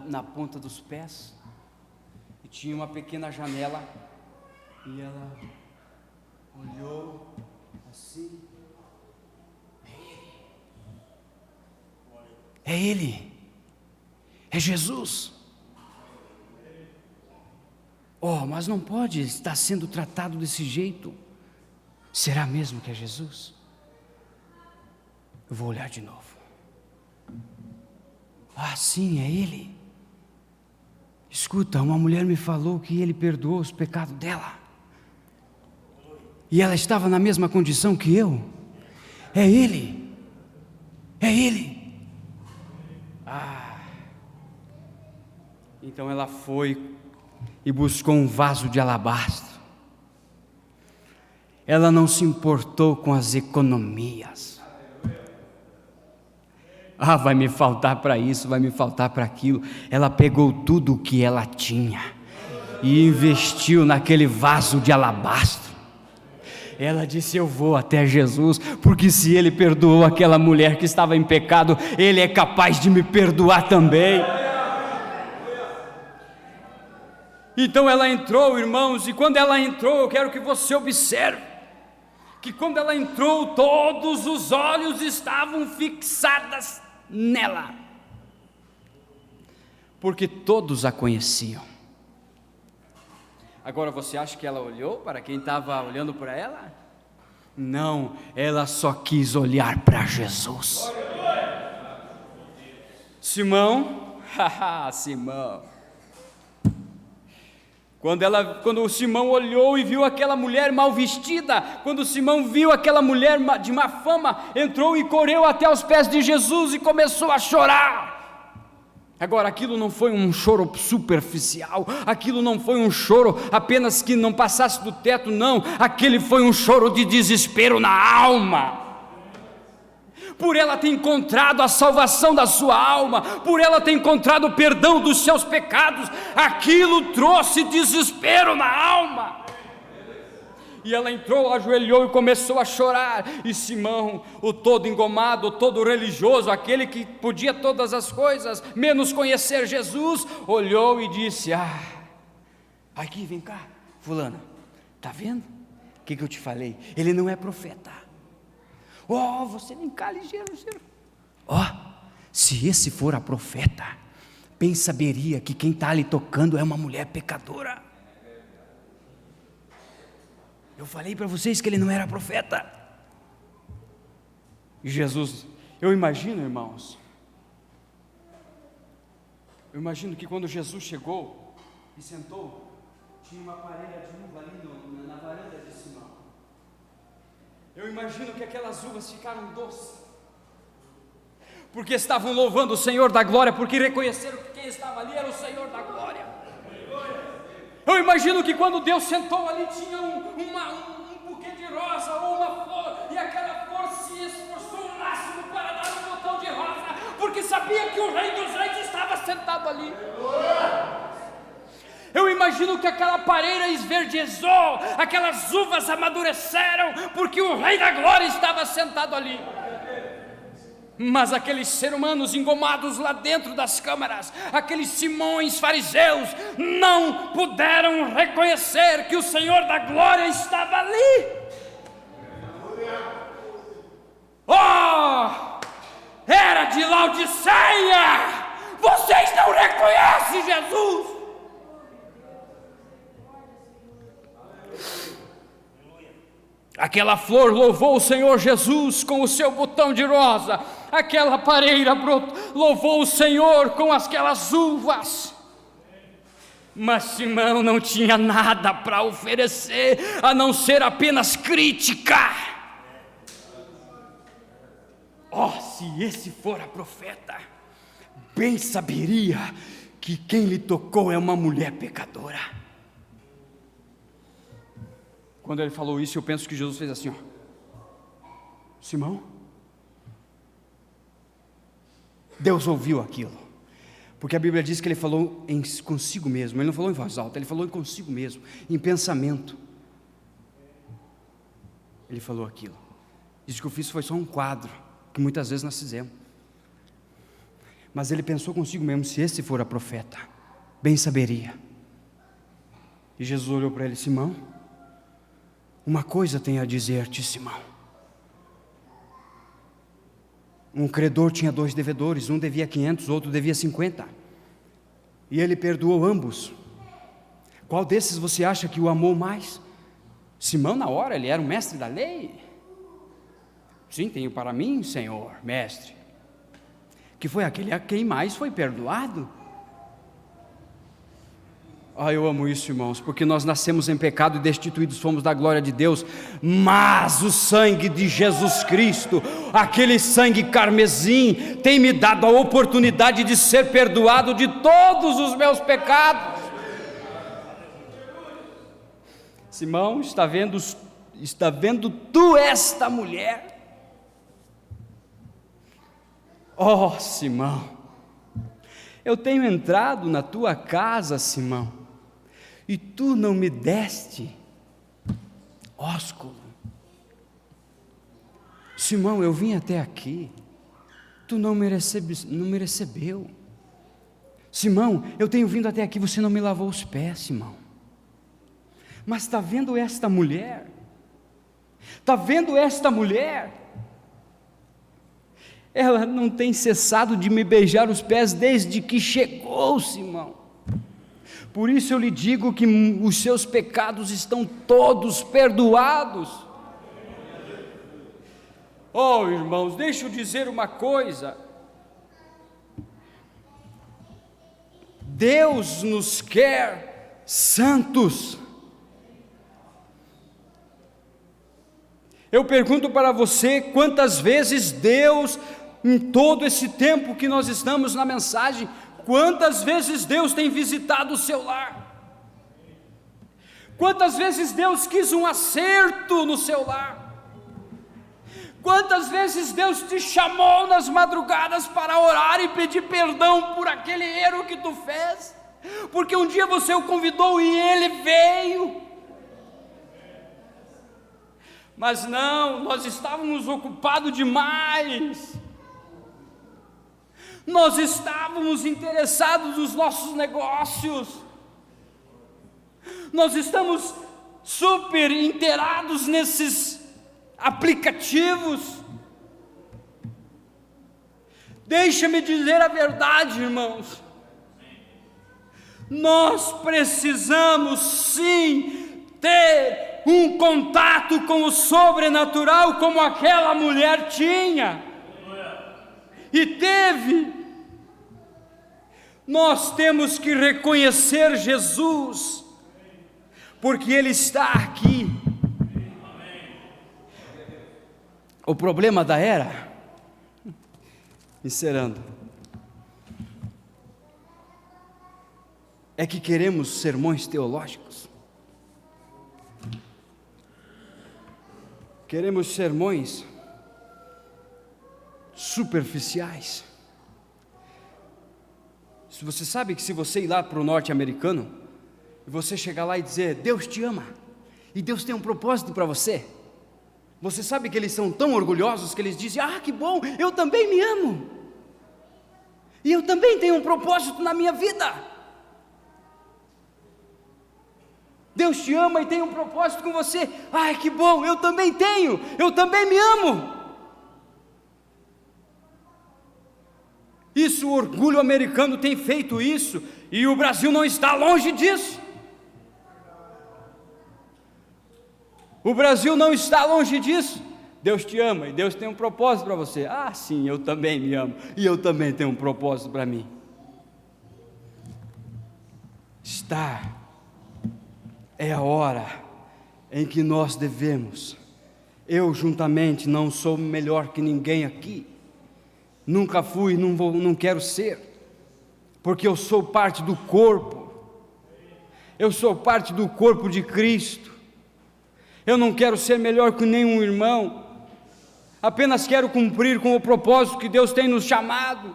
na ponta dos pés, e tinha uma pequena janela, e ela olhou assim. É Ele, é Jesus. Mas não pode estar sendo tratado desse jeito. Será mesmo que é Jesus? Eu vou olhar de novo. Sim, é Ele. Escuta, uma mulher me falou que Ele perdoou os pecados dela. E ela estava na mesma condição que eu. É Ele. É Ele. Então ela foi e buscou um vaso de alabastro. Ela não se importou com as economias. Vai me faltar para isso, vai me faltar para aquilo. Ela pegou tudo o que ela tinha e investiu naquele vaso de alabastro. Ela disse: eu vou até Jesus, porque se Ele perdoou aquela mulher que estava em pecado, Ele é capaz de me perdoar também. Então ela entrou, irmãos, e quando ela entrou, eu quero que você observe, que quando ela entrou, todos os olhos estavam fixados nela, porque todos a conheciam. Agora você acha que ela olhou para quem estava olhando para ela? Não, ela só quis olhar para Jesus. Simão, Simão. Quando o Simão olhou e viu aquela mulher mal vestida, quando o Simão viu aquela mulher de má fama, entrou e correu até os pés de Jesus e começou a chorar. Agora, aquilo não foi um choro superficial, aquilo não foi um choro apenas que não passasse do teto, não, aquele foi um choro de desespero na alma. Por ela ter encontrado a salvação da sua alma, por ela ter encontrado o perdão dos seus pecados, aquilo trouxe desespero na alma. E ela entrou, ajoelhou e começou a chorar. E Simão, o todo engomado, o todo religioso, aquele que podia todas as coisas, menos conhecer Jesus, olhou e disse: aqui, vem cá, fulana, está vendo? O que eu te falei? Ele não é profeta. Você vem cá, ligeiro. Se esse for a profeta, bem saberia que quem está ali tocando é uma mulher pecadora. Eu falei para vocês que ele não era profeta. E Jesus, eu imagino, irmãos, que quando Jesus chegou e sentou, tinha uma parelha de uva ali na varanda de Simão. Eu imagino que aquelas uvas ficaram doces, porque estavam louvando o Senhor da glória, porque reconheceram que quem estava ali era o Senhor da glória. Eu imagino que quando Deus sentou ali, tinha um buquê de rosa ou uma flor, e aquela flor se esforçou o máximo para dar um botão de rosa, porque sabia que o Rei dos Reis estava sentado ali. Eu imagino que aquela pareira esverdezou, aquelas uvas amadureceram, porque o Rei da Glória estava sentado ali. Mas aqueles seres humanos engomados lá dentro das câmaras, aqueles Simões fariseus, não puderam reconhecer que o Senhor da Glória estava ali. Era de Laodiceia! Vocês não reconhecem Jesus! Aquela flor louvou o Senhor Jesus com o seu botão de rosa, aquela pareira louvou o Senhor com aquelas uvas, mas Simão não tinha nada para oferecer, a não ser apenas crítica. Se esse for a profeta, bem saberia que quem lhe tocou é uma mulher pecadora. Quando ele falou isso, eu penso que Jesus fez assim: Simão, Deus ouviu aquilo, porque a Bíblia diz que ele falou consigo mesmo, ele não falou em voz alta, ele falou consigo mesmo, em pensamento. Ele falou aquilo. Isso que eu fiz foi só um quadro, que muitas vezes nós fizemos, mas ele pensou consigo mesmo: se esse for a profeta, bem saberia. E Jesus olhou para ele: Simão, uma coisa tenho a dizer-te, Simão. Um credor tinha 2 devedores, um devia 500, outro devia 50, e ele perdoou ambos. Qual desses você acha que o amou mais? Simão, na hora, ele era um mestre da lei. Sim, tenho para mim, Senhor, mestre, que foi aquele a quem mais foi perdoado. Eu amo isso, irmãos, porque nós nascemos em pecado e destituídos fomos da glória de Deus, mas o sangue de Jesus Cristo, aquele sangue carmesim, tem me dado a oportunidade de ser perdoado de todos os meus pecados. Simão, está vendo tu esta mulher? Simão, eu tenho entrado na tua casa, Simão, e tu não me deste ósculo. Simão, eu vim até aqui, tu não me recebeu. Simão, eu tenho vindo até aqui, você não me lavou os pés, Simão. Mas está vendo esta mulher? Está vendo esta mulher? Ela não tem cessado de me beijar os pés desde que chegou, Simão. Por isso eu lhe digo que os seus pecados estão todos perdoados. Oh, irmãos, deixa eu dizer uma coisa. Deus nos quer santos. Eu pergunto para você, quantas vezes Deus, em todo esse tempo que nós estamos na mensagem, quantas vezes Deus tem visitado o seu lar? Quantas vezes Deus quis um acerto no seu lar? Quantas vezes Deus te chamou nas madrugadas para orar e pedir perdão por aquele erro que tu fez? Porque um dia você o convidou e ele veio. Mas não, nós estávamos ocupados demais. Nós estávamos interessados nos nossos negócios. Nós estamos super inteirados nesses aplicativos. Deixa-me dizer a verdade, irmãos. Nós precisamos sim ter um contato com o sobrenatural, como aquela mulher tinha e teve. Nós temos que reconhecer Jesus, porque Ele está aqui. O problema da era, encerrando, é que queremos sermões teológicos. Queremos sermões superficiais. Se você sabe que se você ir lá para o norte-americano, e você chegar lá e dizer, Deus te ama, e Deus tem um propósito para você, você sabe que eles são tão orgulhosos que eles dizem, que bom, eu também me amo, e eu também tenho um propósito na minha vida. Deus te ama e tem um propósito com você. Ai, que bom, eu também tenho, eu também me amo. Isso, o orgulho americano tem feito isso, e o Brasil não está longe disso. O Brasil não está longe disso. Deus te ama e Deus tem um propósito para você. Sim, eu também me amo, e eu também tenho um propósito para mim. É a hora em que nós devemos, eu juntamente não sou melhor que ninguém aqui, nunca fui, não quero ser, porque eu sou parte do corpo, eu sou parte do corpo de Cristo, eu não quero ser melhor que nenhum irmão, apenas quero cumprir com o propósito que Deus tem nos chamado,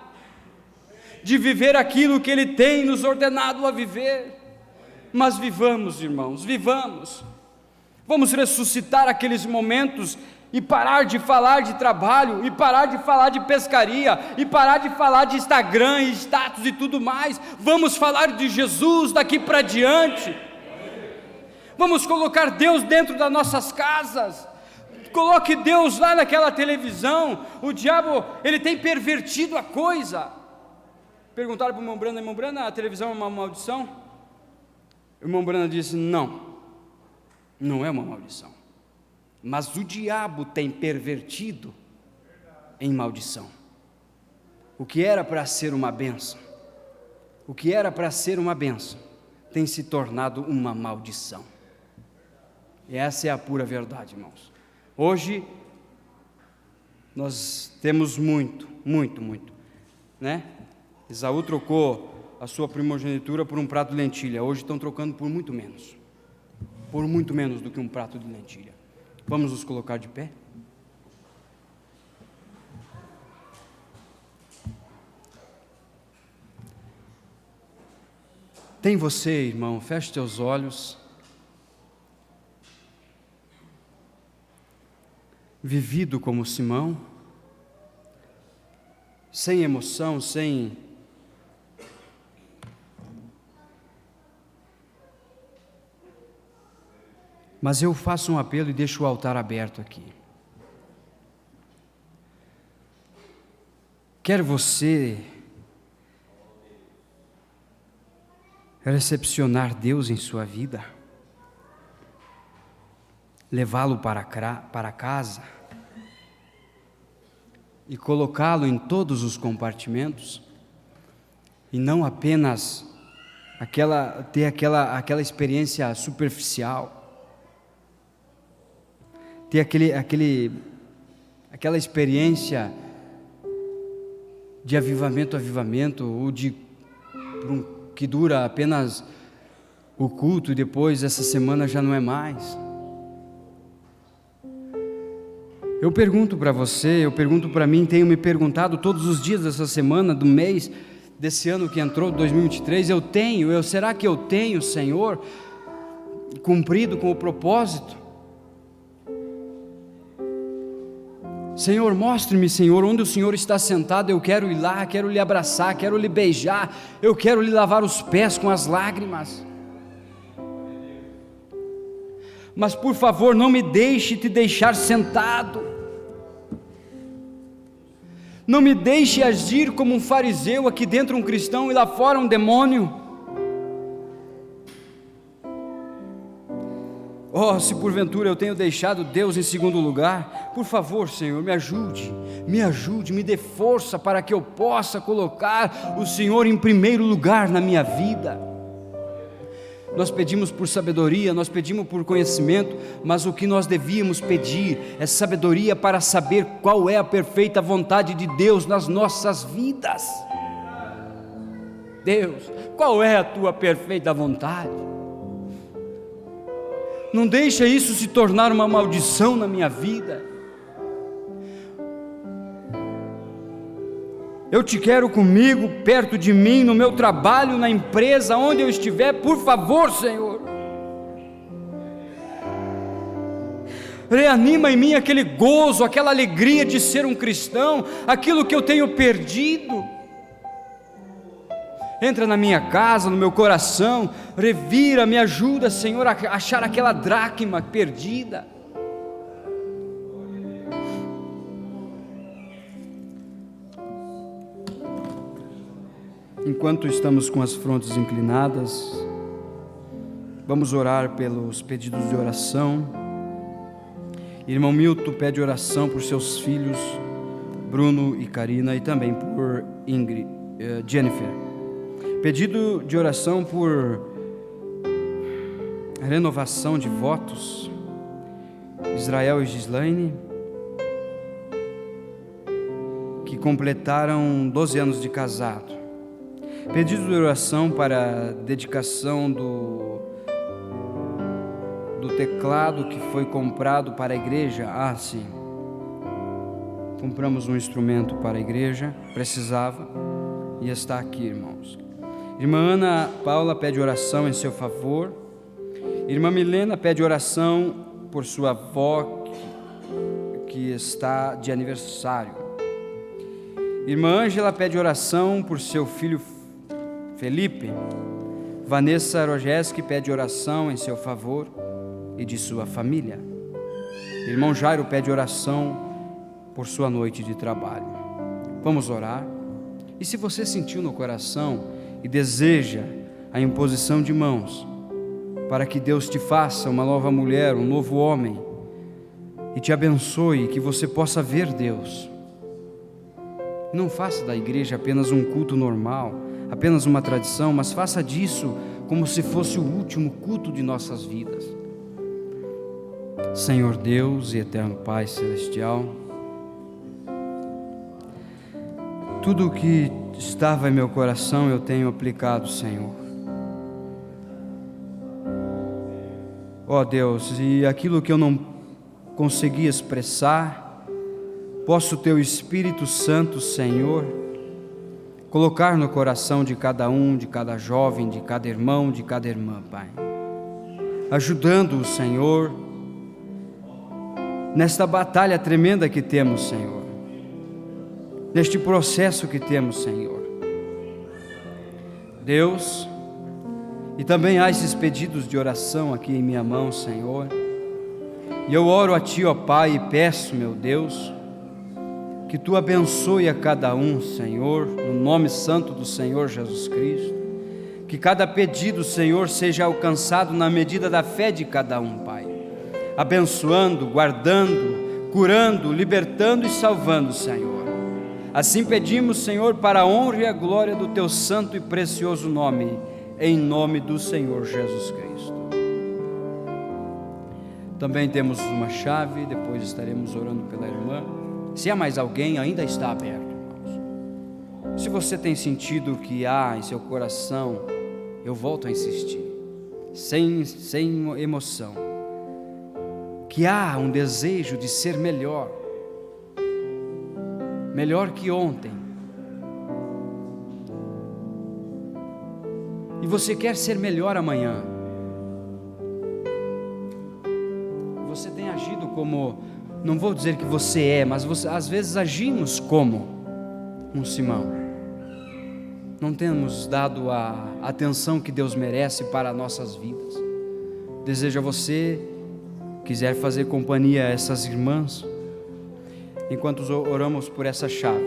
de viver aquilo que Ele tem nos ordenado a viver. Mas vivamos, irmãos, vivamos. Vamos ressuscitar aqueles momentos e parar de falar de trabalho, e parar de falar de pescaria, e parar de falar de Instagram e status e tudo mais. Vamos falar de Jesus daqui para diante. Vamos colocar Deus dentro das nossas casas. Coloque Deus lá naquela televisão. O diabo, ele tem pervertido a coisa. Perguntaram para o irmão Brana, a televisão é uma maldição? O irmão Brana disse, não é uma maldição, mas o diabo tem pervertido em maldição. O que era para ser uma bênção, tem se tornado uma maldição. E essa é a pura verdade, irmãos. Hoje, nós temos muito, né? Esaú trocou a sua primogenitura por um prato de lentilha. Hoje estão trocando por muito menos do que um prato de lentilha. Vamos nos colocar de pé? Tem você, irmão, feche teus olhos. vivido como Simão, sem emoção, sem mas eu faço um apelo e deixo o altar aberto aqui. Quer você recepcionar Deus em sua vida, levá-lo para casa e colocá-lo em todos os compartimentos, e não apenas ter aquela experiência superficial, ter aquela experiência de avivamento, ou que dura apenas o culto e depois essa semana já não é mais. Eu pergunto para você, eu pergunto para mim, tenho me perguntado todos os dias dessa semana, do mês, desse ano que entrou, 2023, será que eu tenho, Senhor, cumprido com o propósito? Senhor, mostre-me, Senhor, onde o Senhor está sentado, eu quero ir lá, quero lhe abraçar, quero lhe beijar, eu quero lhe lavar os pés com as lágrimas. Mas por favor, não me deixe te deixar sentado, não me deixe agir como um fariseu, aqui dentro um cristão e lá fora um demônio. Oh, se porventura eu tenho deixado Deus em segundo lugar, por favor, Senhor, me ajude, me dê força para que eu possa colocar o Senhor em primeiro lugar na minha vida. Nós pedimos por sabedoria, nós pedimos por conhecimento, mas o que nós devíamos pedir é sabedoria para saber qual é a perfeita vontade de Deus nas nossas vidas. Deus, qual é a tua perfeita vontade? Não deixa isso se tornar uma maldição na minha vida. Eu te quero comigo, perto de mim, no meu trabalho, na empresa, onde eu estiver, por favor, Senhor. Reanima em mim aquele gozo, aquela alegria de ser um cristão, aquilo que eu tenho perdido. Entra na minha casa, no meu coração, revira, me ajuda, Senhor, a achar aquela dracma perdida. Enquanto estamos com as frontes inclinadas, vamos orar pelos pedidos de oração. Irmão Milton pede oração por seus filhos, Bruno e Karina, e também por Jennifer. Pedido de oração por renovação de votos, Israel e Gislaine, que completaram 12 anos de casado. Pedido de oração para a dedicação do teclado que foi comprado para a igreja. Sim, compramos um instrumento para a igreja, precisava, e está aqui, irmãos. Irmã Ana Paula pede oração em seu favor. Irmã Milena pede oração por sua avó que está de aniversário. Irmã Ângela pede oração por seu filho Felipe. Vanessa Rojeski pede oração em seu favor e de sua família. Irmão Jairo pede oração por sua noite de trabalho. Vamos orar? E se você sentiu no coração e deseja a imposição de mãos, para que Deus te faça uma nova mulher, um novo homem, e te abençoe, que você possa ver Deus. Não faça da igreja apenas um culto normal, apenas uma tradição, mas faça disso como se fosse o último culto de nossas vidas. Senhor Deus e eterno Pai Celestial, tudo o que estava em meu coração eu tenho aplicado, Senhor. Ó Deus, e aquilo que eu não consegui expressar, posso o Teu Espírito Santo, Senhor, colocar no coração de cada um, de cada jovem, de cada irmão, de cada irmã, Pai, ajudando o Senhor nesta batalha tremenda que temos, Senhor, neste processo que temos, Senhor. Deus, e também há esses pedidos de oração aqui em minha mão, Senhor, e eu oro a Ti, ó Pai, e peço, meu Deus, que Tu abençoe a cada um, Senhor, no nome santo do Senhor Jesus Cristo, que cada pedido, Senhor, seja alcançado na medida da fé de cada um, Pai, abençoando, guardando, curando, libertando e salvando, Senhor. Assim pedimos, Senhor, para a honra e a glória do Teu santo e precioso nome, em nome do Senhor Jesus Cristo. Também temos uma chave, depois estaremos orando pela irmã. Se há mais alguém, ainda está aberto, irmãos. Se você tem sentido que há em seu coração, eu volto a insistir, sem emoção, que há um desejo de ser melhor que ontem, e você quer ser melhor amanhã, você tem agido como, não vou dizer que você é, mas às vezes agimos como um Simão, não temos dado a atenção que Deus merece para nossas vidas. Desejo a você, quiser fazer companhia a essas irmãs, enquanto oramos por essa chave.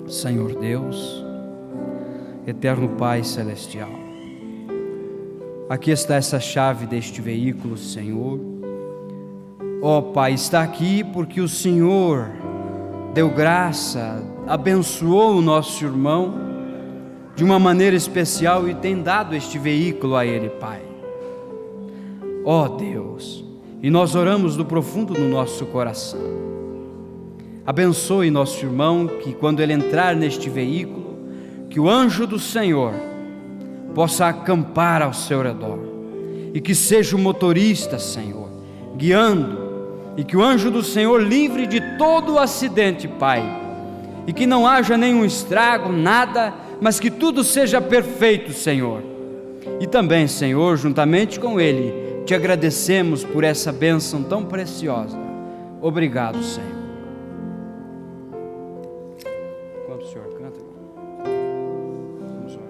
Senhor Deus, eterno Pai celestial, aqui está essa chave deste veículo, Senhor. Ó Pai, está aqui porque o Senhor deu graça, abençoou o nosso irmão de uma maneira especial e tem dado este veículo a ele, Pai. Ó Deus, e nós oramos do profundo do nosso coração. Abençoe nosso irmão, que quando ele entrar neste veículo, que o anjo do Senhor possa acampar ao seu redor, e que seja o motorista, Senhor, guiando, e que o anjo do Senhor livre de todo o acidente, Pai, e que não haja nenhum estrago, nada, mas que tudo seja perfeito, Senhor. E também, Senhor, juntamente com ele, te agradecemos por essa bênção tão preciosa. Obrigado, Senhor. Enquanto o Senhor canta, vamos orar.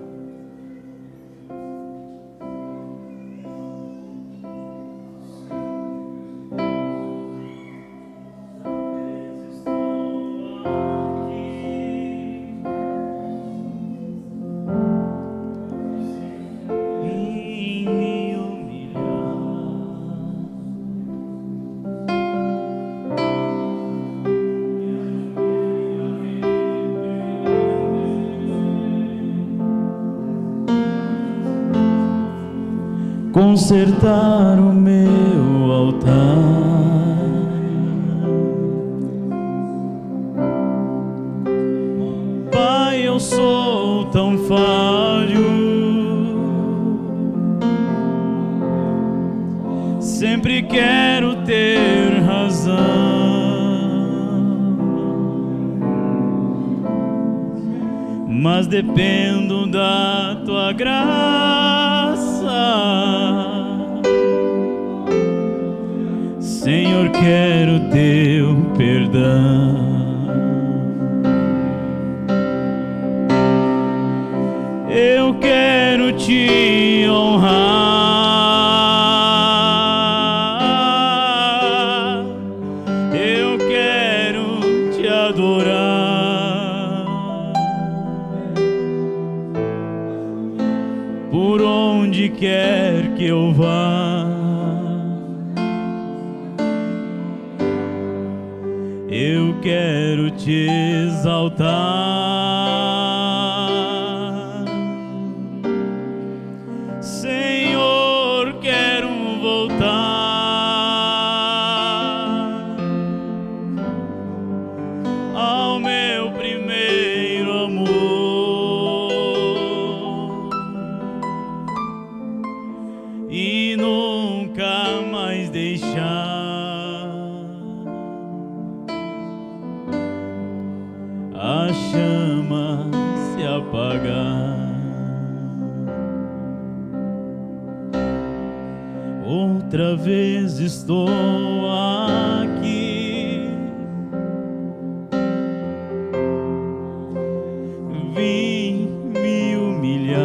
Consertar o meu altar, Pai, eu sou tão falho, sempre quero ter razão, mas dependo da tua graça. Senhor, quero teu perdão. Eu quero te honrar. Eu quero te adorar. Por onde quer que eu vá, eu quero te exaltar. Senhor, quero voltar ao meu primeiro amor e nunca mais deixar a chama se apagar. outra vez estou aqui. Vim me humilhar,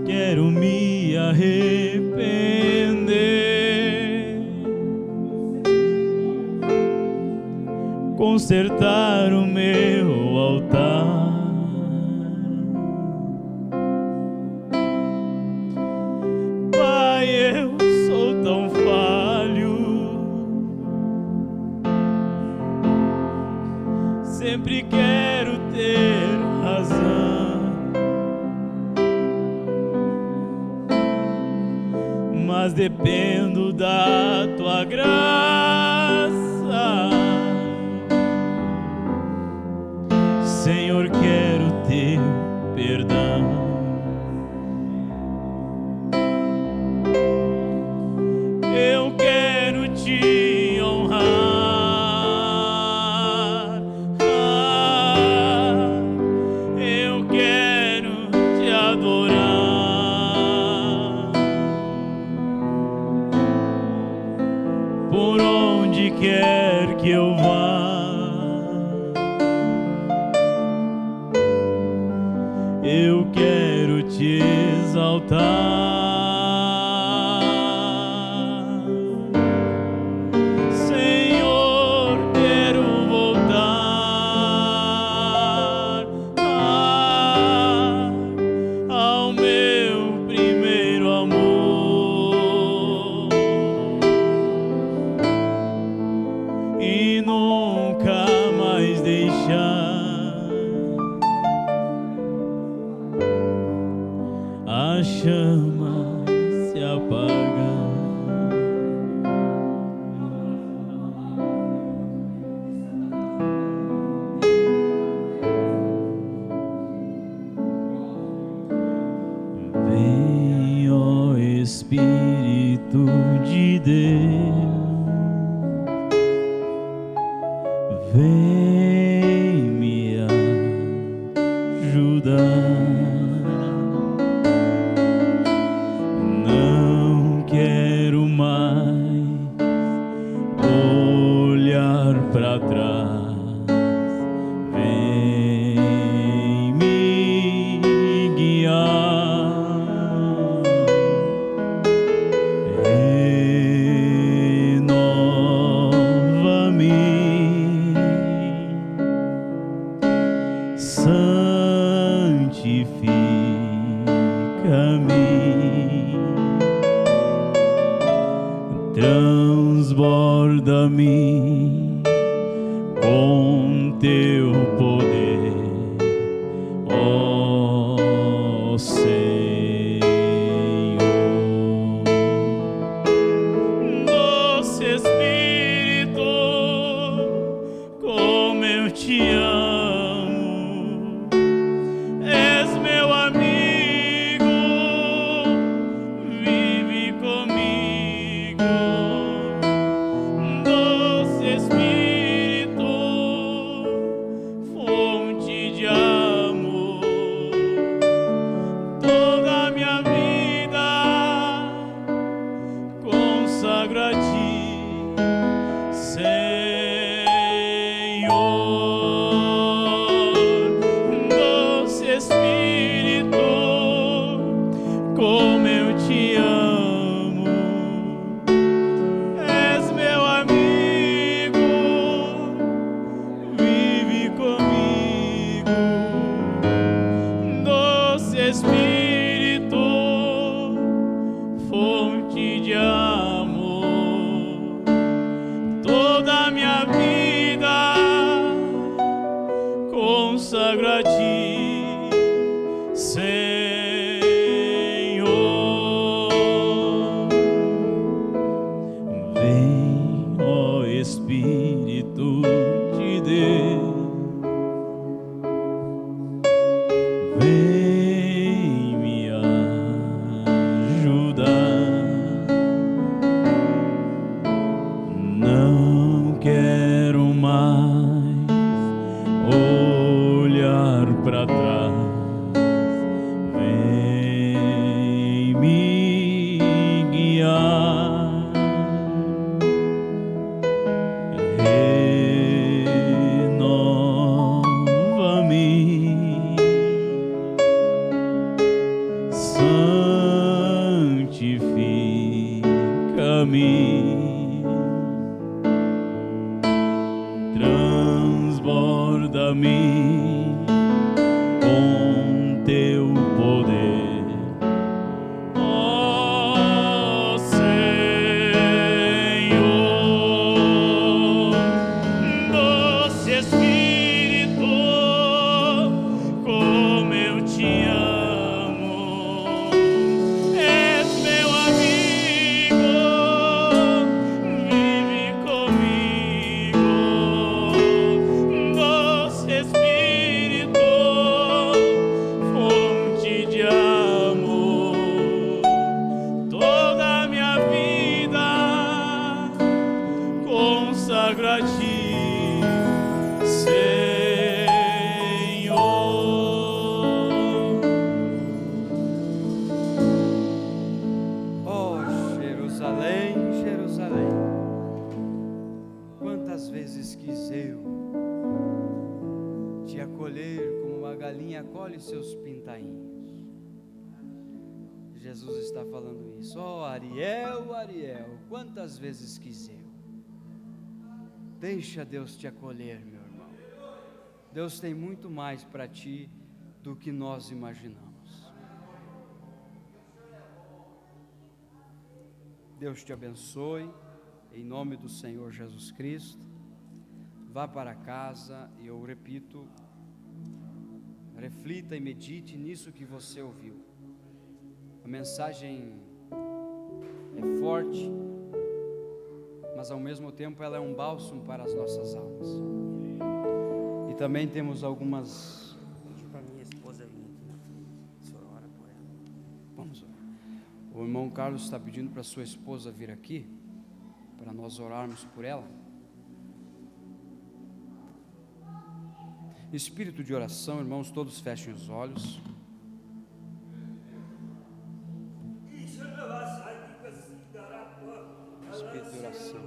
quero me arrepender, consertar o meu altar. Pai, eu sou tão falho, sempre quero ter razão, mas dependo da tua graça. Senhor, quero teu perdão. Eu quero te honrar. Eu quero te adorar. Por onde quer que eu vá, eu quero te exaltar. Senhor, quero voltar ao meu primeiro amor e nunca mais deixar a chama se apagar. Vem, ó Espírito de Deus, vem me ajudar. Não quero mais olhar para trás. Vem me guiar. Renova-me, santifica-me, transborda-me com teu poder, ó Senhor. Doce Espírito, como eu te amo, és meu amigo, vive comigo. Doce Espírito, fonte de amor, toda a minha vida consagro a ti, Senhor. Doce Espírito, como eu te amo, és meu amigo, vive comigo. Doce Espírito, fonte de amor, toda a minha vida consagro a ti, Senhor. Vem, ó Espírito de Deus, vem transborda-me, transborda-me com teu poder, ó Senhor. Doce Espírito, como eu te amo, és meu amigo, vive comigo. Doce Espírito, fonte de amor, toda a minha vida consagra-te, Senhor. Oh, Jerusalém, Jerusalém, quantas vezes quis eu te acolher como uma galinha acolhe seus pintainhos. Jesus está falando isso. Oh, Ariel, Ariel, quantas vezes quis eu. Deixa Deus te acolher, meu irmão. Deus tem muito mais para ti do que nós imaginamos. Deus te abençoe, em nome do Senhor Jesus Cristo. Vá para casa e eu repito, reflita e medite nisso que você ouviu. A mensagem é forte, mas ao mesmo tempo ela é um bálsamo para as nossas almas. E também temos algumas... Pedi para minha esposa vir aqui na frente. O senhor ora por ela. Vamos orar. O irmão Carlos está pedindo para sua esposa vir aqui, para nós orarmos por ela. Espírito de oração, irmãos, todos fechem os olhos. Espírito de oração.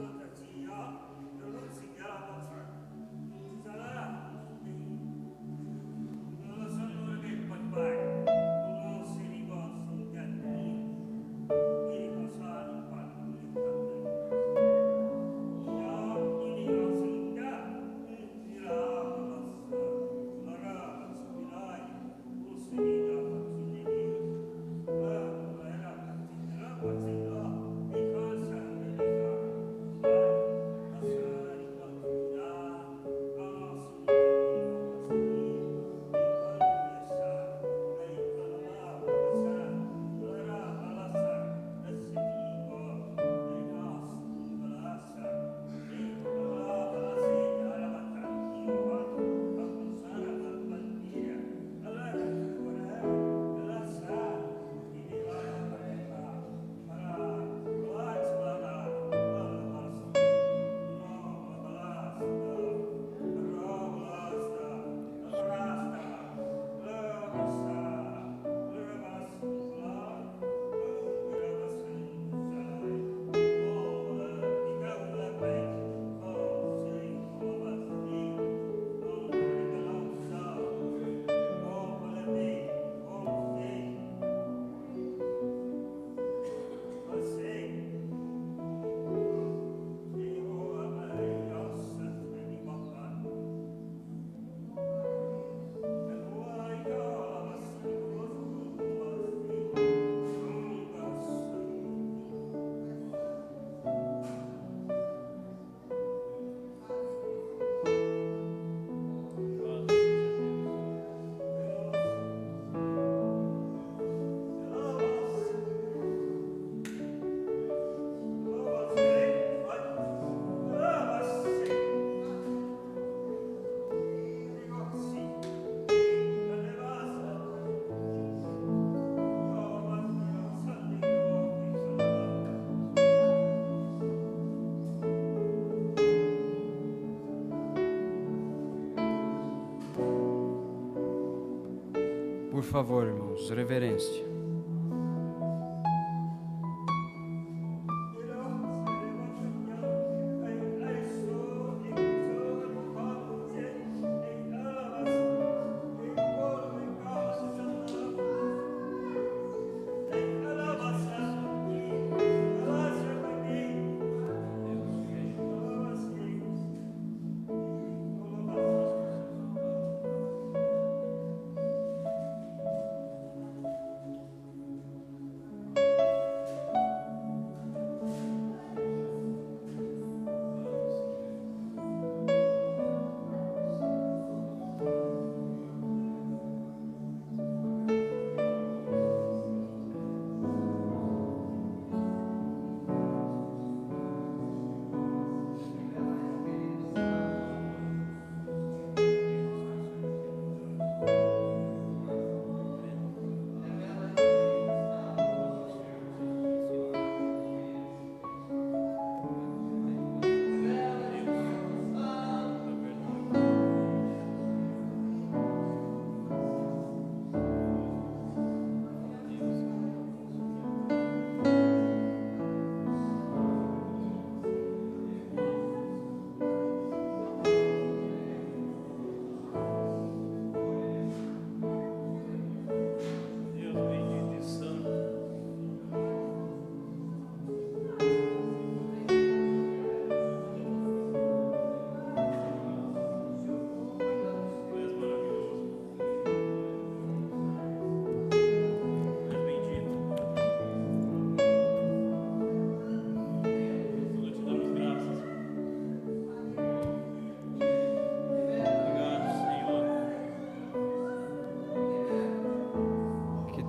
Por favor, irmãos, reverência.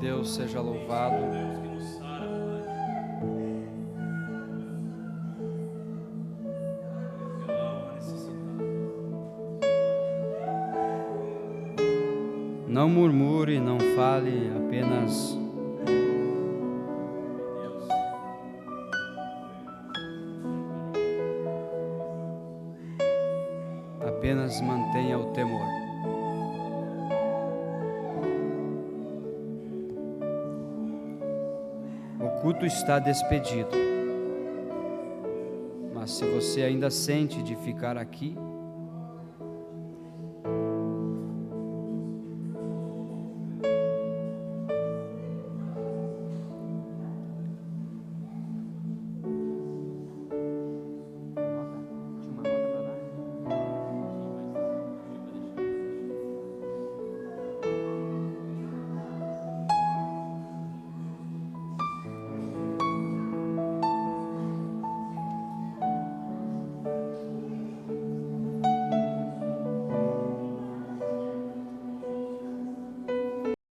Deus seja louvado. Deus que nos sara, Pai. Pela alma necessitada. Não murmure, não fale, apenas mantenha o temor. O culto está despedido, mas se você ainda sente de ficar aqui,